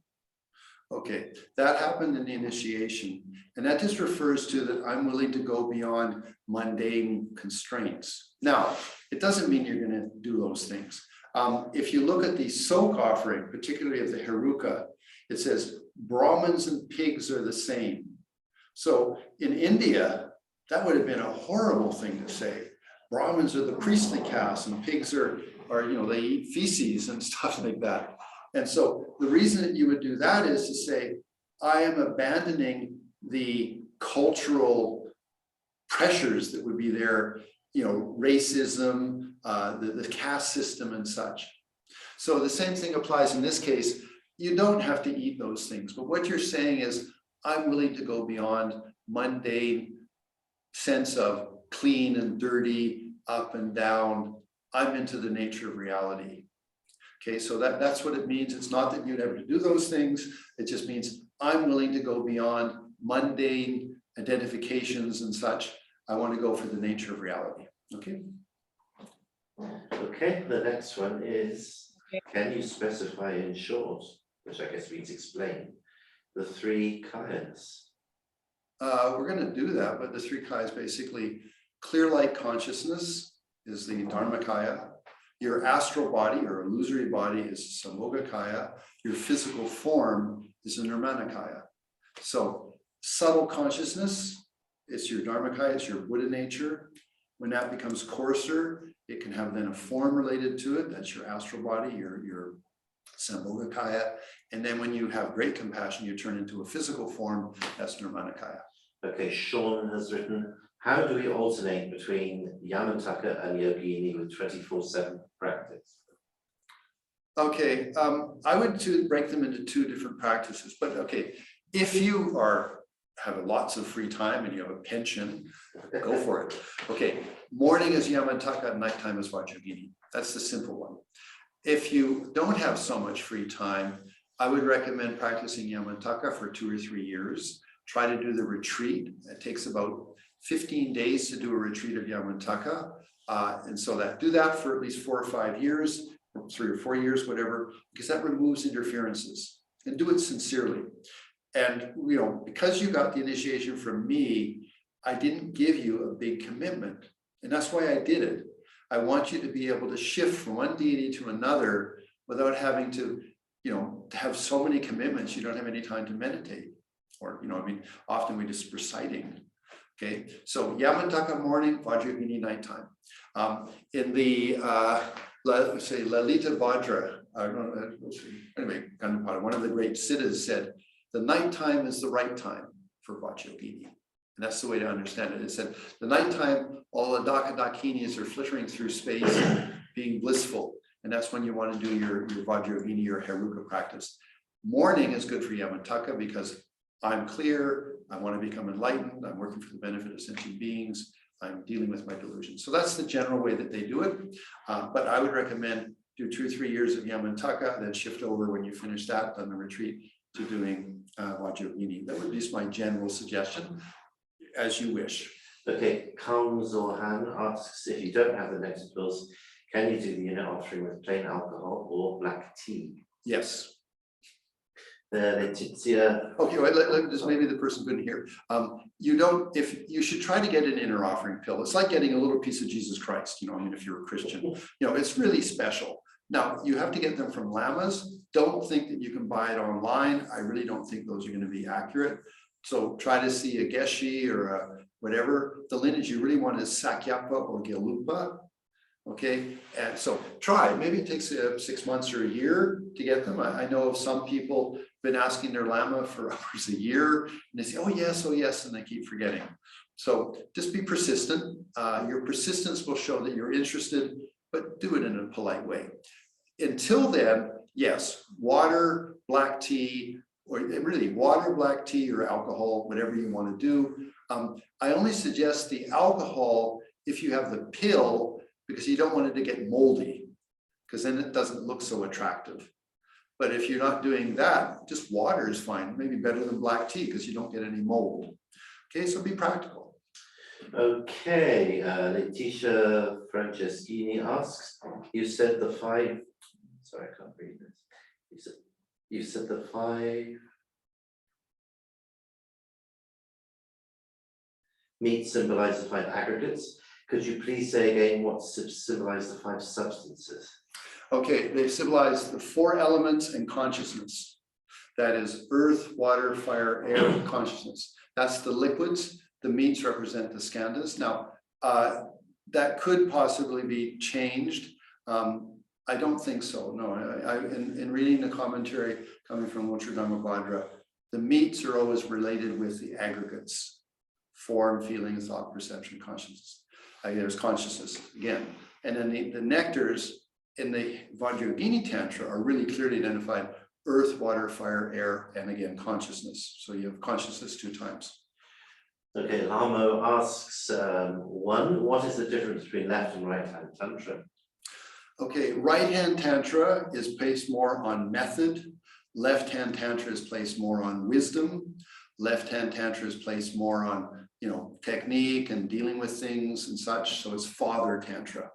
Okay, that happened in the initiation. And that just refers to that I'm willing to go beyond mundane constraints. Now, it doesn't mean you're going to do those things. If you look at the soak offering, particularly of the Heruka, it says Brahmins and pigs are the same. So in India, that would have been a horrible thing to say. Brahmins are the priestly caste and pigs are they eat feces and stuff like that. And so the reason that you would do that is to say, I am abandoning the cultural pressures that would be there, racism, the caste system and such. So the same thing applies in this case. You don't have to eat those things, but what you're saying is, I'm willing to go beyond mundane sense of clean and dirty, up and down. I'm into the nature of reality. Okay, so that's what it means. It's not that you'd have to do those things. It just means I'm willing to go beyond mundane identifications and such. I want to go for the nature of reality. Okay. Okay, the next one is, can you specify in short, which I guess means explain, the three kayas? We're going to do that, but the three kayas basically, clear light consciousness is the Dharmakaya. Your astral body or illusory body is Samogakaya. Your physical form is a Nirmanakaya. So subtle consciousness, it's your Dharmakaya, it's your Buddha nature. When that becomes coarser, it can have then a form related to it. That's your astral body, your Sambhogakaya. And then when you have great compassion, you turn into a physical form. That's Nirmanakaya. Okay, Sean has written, how do we alternate between Yamantaka and Yogini with 24/7 practice? Okay, I would break them into two different practices. But okay, if you have lots of free time and you have a pension, go for it. Okay, morning is Yamantaka, nighttime is Vajra. That's the simple one. If you don't have so much free time, I would recommend practicing Yamantaka for 2 or 3 years. Try to do the retreat. It takes about 15 days to do a retreat of Yamantaka. And so do that for at least 4 or 5 years, 3 or 4 years, whatever, because that removes interferences, and do it sincerely. And, you know, because you got the initiation from me, I didn't give you a big commitment. And that's why I did it. I want you to be able to shift from one deity to another without having to, you know, to have so many commitments, you don't have any time to meditate. Or, you know, I mean, often we just reciting. Okay, so Yamantaka morning, Vajra nighttime. In the, let's say, Lalita Vajra, anyway, one of the great siddhas said, the nighttime is the right time for Vajrayogini. And that's the way to understand it. It said, the nighttime, all the Daka-Dakinis are flittering through space, being blissful. And that's when you want to do your Vajrayogini or Heruka practice. Morning is good for Yamantaka because I'm clear, I want to become enlightened, I'm working for the benefit of sentient beings, I'm dealing with my delusions. So that's the general way that they do it. But I would recommend do 2 or 3 years of Yamantaka, then shift over when you finish that on the retreat to doing Vajrayogini. That would be my general suggestion, as you wish. Okay, Kalm Zorhan asks, if you don't have the nectar pills, can you do the unit offering with plain alcohol or black tea? Yes. Letizia. Okay, well, just maybe the person couldn't hear. You should try to get an inner offering pill. It's like getting a little piece of Jesus Christ, you know, I mean, if you're a Christian, you know, it's really special. Now, you have to get them from lamas. Don't think that you can buy it online. I really don't think those are going to be accurate. So try to see a Geshe or a whatever. The lineage you really want is Sakyapa or Gelupa. Okay, and so try. Maybe it takes 6 months or a year to get them. I know of some people been asking their lama for upwards a year, and they say, oh yes, and they keep forgetting. So just be persistent. Your persistence will show that you're interested, but do it in a polite way. Until then, yes, water, black tea, or really water, black tea, or alcohol, whatever you want to do. I only suggest the alcohol if you have the pill, because you don't want it to get moldy, because then it doesn't look so attractive. But if you're not doing that, just water is fine, maybe better than black tea because you don't get any mold. Okay, so be practical. Okay, Letitia Franceschini asks, you said the 5, sorry, I can't read this. You said the 5 meats symbolize the 5 aggregates. Could you please say again what symbolize the 5 substances? Okay, they symbolize the 4 elements and consciousness. That is earth, water, fire, air, and consciousness. That's the liquids. The meats represent the skandhas. Now, that could possibly be changed. I don't think so. No, in reading the commentary coming from Vajra Vajra, the meats are always related with the aggregates: form, feeling, thought, perception, consciousness. There's consciousness again. And then the nectars in the Vajrayogini Tantra are really clearly identified: earth, water, fire, air, and again, consciousness. So you have consciousness 2 times. Okay, Lamo asks, what is the difference between left and right hand tantra? Okay, right hand Tantra is placed more on method. Left hand Tantra is placed more on wisdom. Left hand Tantra is placed more on, technique and dealing with things and such. So it's Father Tantra.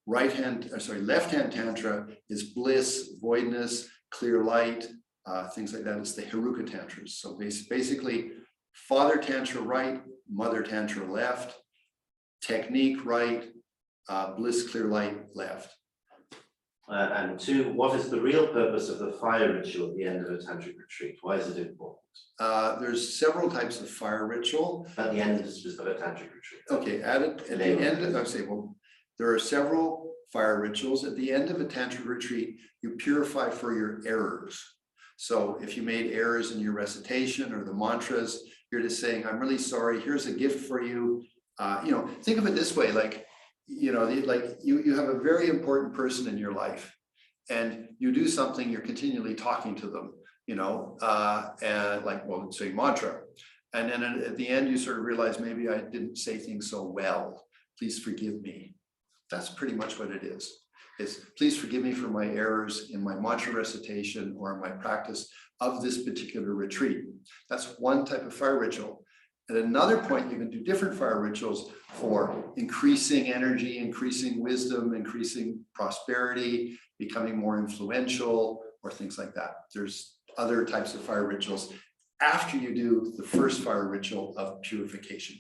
Left hand Tantra is bliss, voidness, clear light, things like that. It's the Heruka Tantras. So basically, Father Tantra right, Mother Tantra left, technique right, bliss, clear light left. And 2, what is the real purpose of the fire ritual at the end of a tantric retreat? Why is it important? There's several types of fire ritual. At the end of a tantric retreat. Okay, at the end, there are several fire rituals. At the end of a tantric retreat, you purify for your errors. So if you made errors in your recitation or the mantras, you're just saying, I'm really sorry, here's a gift for you. Think of it this way, you have a very important person in your life and you do something, you're continually talking to them, and say mantra. And then at the end, you sort of realize, maybe I didn't say things so well. Please forgive me. That's pretty much what it is. It's please forgive me for my errors in my mantra recitation or in my practice of this particular retreat. That's one type of fire ritual. At another point, you can do different fire rituals for increasing energy, increasing wisdom, increasing prosperity, becoming more influential, or things like that. There's other types of fire rituals after you do the first fire ritual of purification.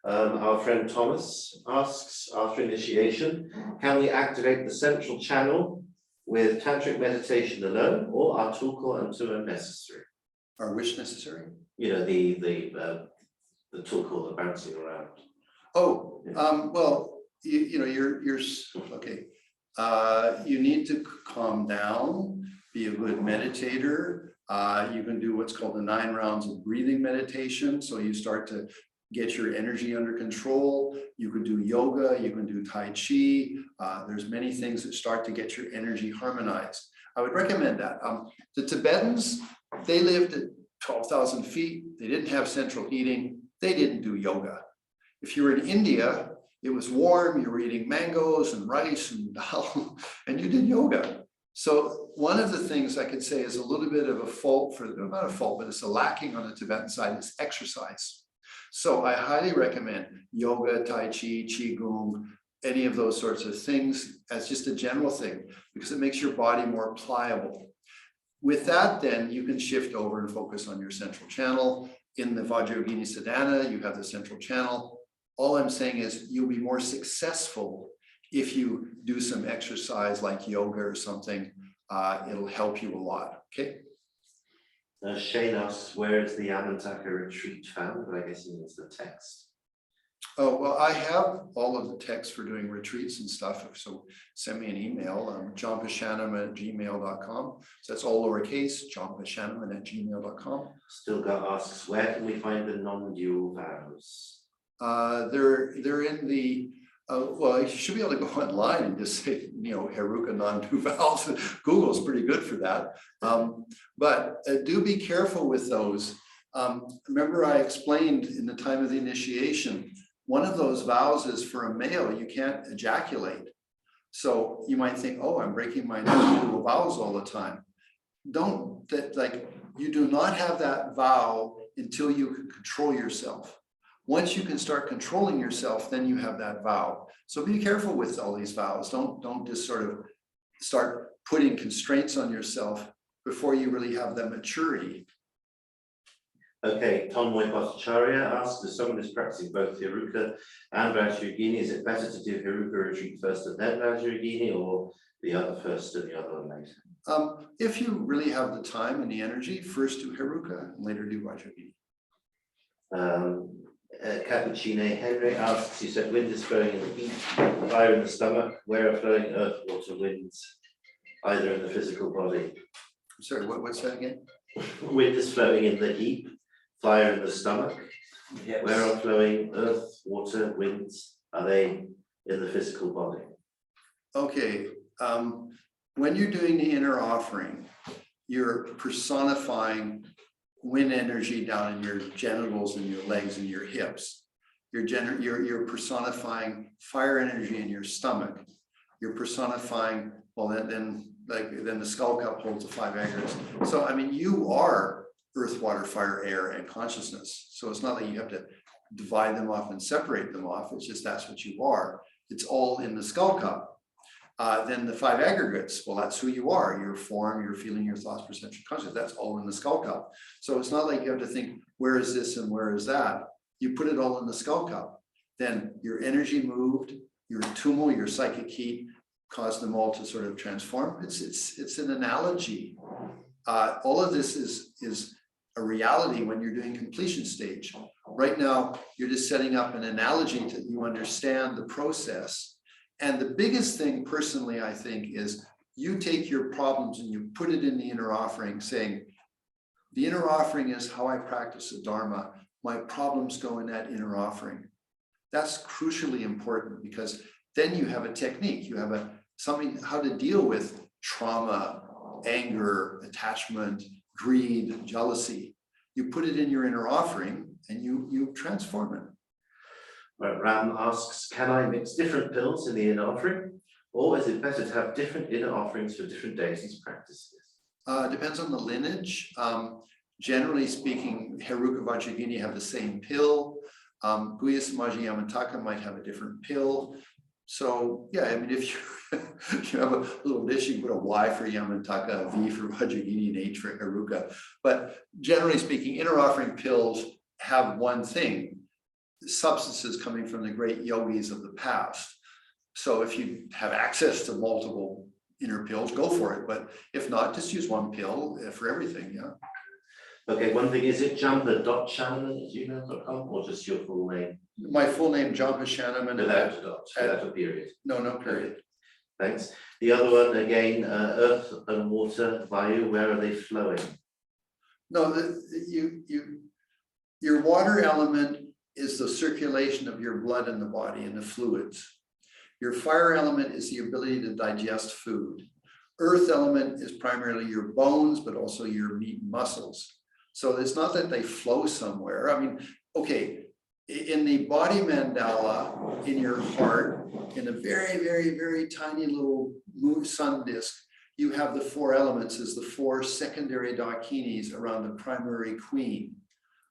Our friend Thomas asks, after initiation, can we activate the central channel with tantric meditation alone, or are tulku and tua necessary? Are which necessary? The tulku, the bouncing around. Oh, well, you're okay. You need to calm down, be a good meditator. You can do what's called the 9 rounds of breathing meditation. So you start to get your energy under control. You can do yoga, you can do Tai Chi. There's many things that start to get your energy harmonized. I would recommend that. The Tibetans, they lived at 12,000 feet. They didn't have central heating. They didn't do yoga. If you were in India, it was warm, you were eating mangoes and rice and dal, and you did yoga. So one of the things I could say is a little bit of a fault not a fault, but it's a lacking on the Tibetan side is exercise. So I highly recommend yoga, Tai Chi, Qigong, any of those sorts of things as just a general thing, because it makes your body more pliable. With that, then you can shift over and focus on your central channel. In the Vajrayogini Sadhana, you have the central channel. All I'm saying is you'll be more successful if you do some exercise like yoga or something. It'll help you a lot, okay? Shane asks, where is the Amantaka retreat found? But I guess he means the text. Oh, well, I have all of the text for doing retreats and stuff. So send me an email, johnpashanam@gmail.com. So that's all lowercase, johnpashanam@gmail.com. Stilgar asks, where can we find the non-dual vows? They're in the, well, you should be able to go online and just say, Heruka non-dual vows. Google's pretty good for that. But do be careful with those. Remember I explained in the time of the initiation, one of those vows is for a male, you can't ejaculate. So you might think, oh, I'm breaking my non-dual vows all the time. You do not have that vow until you can control yourself. Once you can start controlling yourself, then you have that vow. So be careful with all these vows. Don't just sort of start putting constraints on yourself before you really have that maturity. Okay, Tonmoy Bhattacharya asks, if someone is practicing both Heruka and Vajrayogini, is it better to do Heruka retreat first and then Vajrayogini, or the other first and the other later? If you really have the time and the energy, first do Heruka and later do Vajrayogini. Cappuccino Henry asks, you said wind is flowing in the heat, fire in the stomach, where are flowing earth, water, winds, either in the physical body? Sorry, what's that again? Wind is flowing in the heap, fire in the stomach. Yes. Where are flowing earth, water, winds? Are they in the physical body? Okay, when you're doing the inner offering, you're personifying wind energy down in your genitals and your legs and your hips. You're personifying fire energy in your stomach. You're personifying, well, then the skull cup holds the 5 aggregates. So, I mean, you are earth, water, fire, air, and consciousness. So it's not that you have to divide them off and separate them off. It's just that's what you are. It's all in the skull cup. Then the 5 aggregates, well, that's who you are. Your form, your feeling, your thoughts, perception, consciousness, that's all in the skull cup. So it's not like you have to think, where is this and where is that? You put it all in the skull cup. Then your energy moved, your tummo, your psychic heat, caused them all to sort of transform. It's an analogy. All of this is a reality when you're doing completion stage. Right now, you're just setting up an analogy that you understand the process. And the biggest thing personally, I think, is you take your problems and you put it in the inner offering, saying, the inner offering is how I practice the Dharma. My problems go in that inner offering. That's crucially important, because then you have a technique, you have something how to deal with trauma, anger, attachment, greed, jealousy. You put it in your inner offering and you transform it. Right, Ram asks, can I mix different pills in the inner offering, or is it better to have different inner offerings for different deities' practices? Depends on the lineage. Generally speaking, Heruka Vajragini have the same pill. Guya Samaji Yamataka might have a different pill. So yeah, I mean, if you have a little dish, you put a Y for Yamataka, a V for Vajragini, and H for Heruka. But generally speaking, inner offering pills have one thing: substances coming from the great yogis of the past. So if you have access to multiple inner pills, go for it. But if not, just use one pill for everything. Yeah. Okay, one thing, is it jamba.shanaman@gmail.com or just your full name? My full name, Jampa Shanaman. Without a dot, without a period. No period. Thanks. The other one, again, earth and water, Vayu, where are they flowing? No, your water element is the circulation of your blood in the body and the fluids. Your fire element is the ability to digest food. Earth element is primarily your bones, but also your meat and muscles. So it's not that they flow somewhere. I mean, okay, in the body mandala, in your heart, in a very, very, very tiny little sun disk, you have the 4 elements as the 4 secondary dakinis around the primary queen.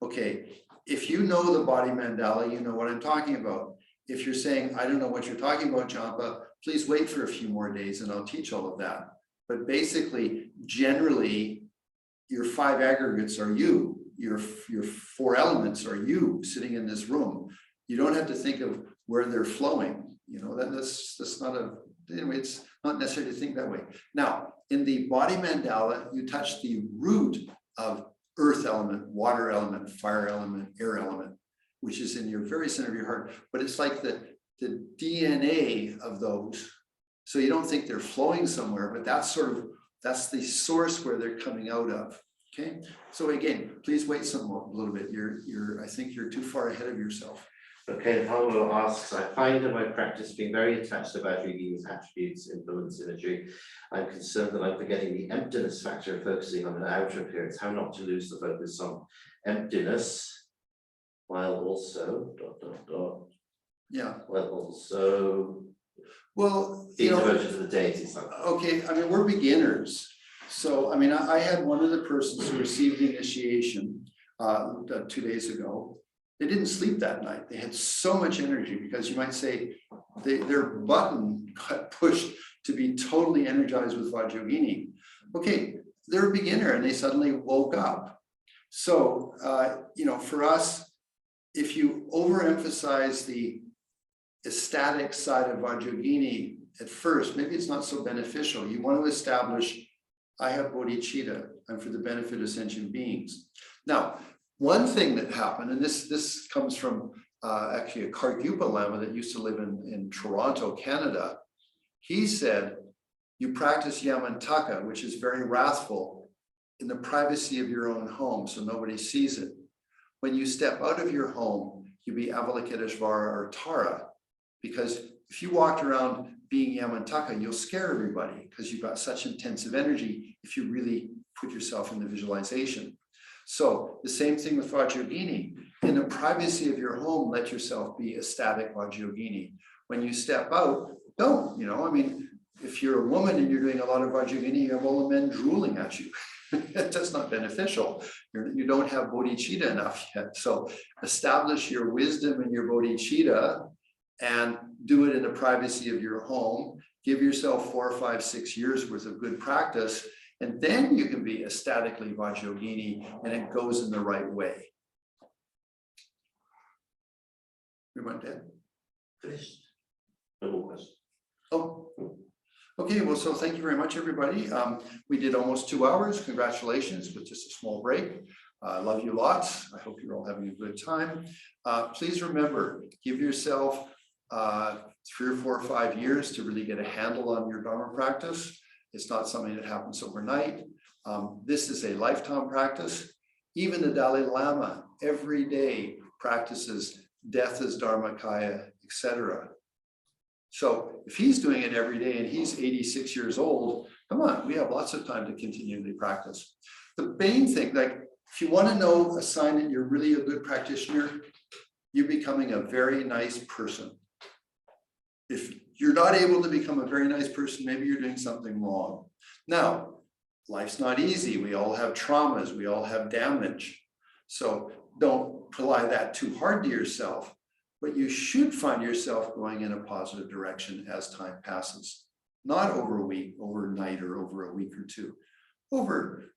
Okay, if you know the body mandala, you know what I'm talking about. If you're saying, I don't know what you're talking about, Jampa, please wait for a few more days and I'll teach all of that. But basically, generally, your 5 aggregates are you. Your 4 elements are you sitting in this room. You don't have to think of where they're flowing. You know, that's not anyway, it's not necessary to think that way. Now, in the body mandala, you touch the root of earth element, water element, fire element, air element, which is in your very center of your heart. But it's like the DNA of those. So you don't think they're flowing somewhere, but that's the source where they're coming out of. Okay. So again, please wait a little bit. I think you're too far ahead of yourself. Okay, Paulo asks, I find in my practice being very attached to Vajragini's attributes, influence, imagery. I'm concerned that I'm forgetting the emptiness factor and focusing on an outer appearance. How not to lose the focus on emptiness, while also Yeah. Well, also. Well, being devoted to the deities. Okay, I mean, we're beginners. So, I mean, I had one of the persons who received the initiation 2 days ago. They didn't sleep that night. They had so much energy, because you might say their button got pushed to be totally energized with Vajragini. Okay, they're a beginner and they suddenly woke up. So, for us, if you overemphasize the ecstatic side of Vajragini at first, maybe it's not so beneficial. You want to establish, I have bodhicitta, I'm for the benefit of sentient beings. Now, one thing that happened, and this comes from actually a Kargyupa Lama that used to live in Toronto, Canada. He said, you practice Yamantaka, which is very wrathful, in the privacy of your own home, so nobody sees it. When you step out of your home, you be Avalokiteshvara or Tara, because if you walked around being Yamantaka, you'll scare everybody because you've got such intensive energy if you really put yourself in the visualization. So the same thing with Vajrayogini. In the privacy of your home, let yourself be ecstatic Vajrayogini. When you step out, don't, I mean, if you're a woman and you're doing a lot of Vajrayogini, you have all the men drooling at you. That's not beneficial. You don't have bodhicitta enough yet. So establish your wisdom and your bodhicitta and do it in the privacy of your home. Give yourself 4, 5, 6 years worth of good practice, and then you can be ecstatically Vajrayogini, and it goes in the right way. We went dead. Finished. No more questions. Oh, okay. Well, so thank you very much, everybody. We did almost 2 hours. Congratulations, with just a small break. Love you lots. I hope you're all having a good time. Please remember, give yourself 3 or 4 or 5 years to really get a handle on your Dharma practice. It's not something that happens overnight. This is a lifetime practice. Even the Dalai Lama every day practices death as Dharmakaya, etc. So if he's doing it every day and he's 86 years old, come on, we have lots of time to continually practice. The main thing, like if you want to know a sign that you're really a good practitioner, you're becoming a very nice person. If you're not able to become a very nice person, maybe you're doing something wrong. Now, life's not easy. We all have traumas. We all have damage. So don't apply that too hard to yourself, but you should find yourself going in a positive direction as time passes. Not over a week, overnight, or over a week or two. Over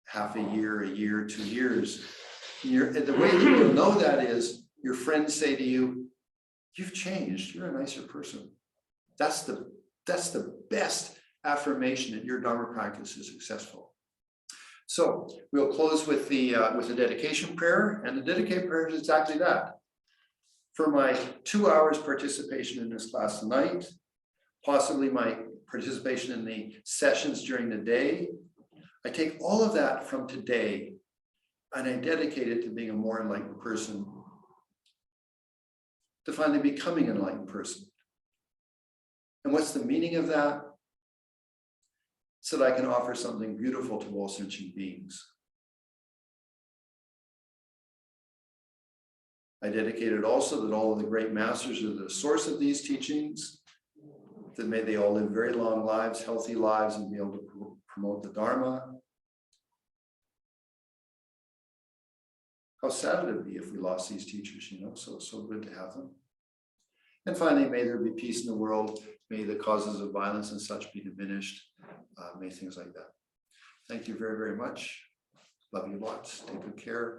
half a year, 2 years. The way that you'll know that is your friends say to you, you've changed, you're a nicer person. That's the best affirmation that your Dharma practice is successful. So we'll close with the dedication prayer, and the dedication prayer is exactly that. For my 2 hours participation in this class tonight, possibly my participation in the sessions during the day, I take all of that from today and I dedicate it to being a more enlightened person, to finally becoming an enlightened person. And what's the meaning of that? So that I can offer something beautiful to all sentient beings. I dedicated also that all of the great masters are the source of these teachings, that may they all live very long lives, healthy lives, and be able to promote the Dharma. How sad it would be if we lost these teachers, so good to have them. And finally, may there be peace in the world. May the causes of violence and such be diminished. May things like that. Thank you very, very much. Love you lots. Take good care.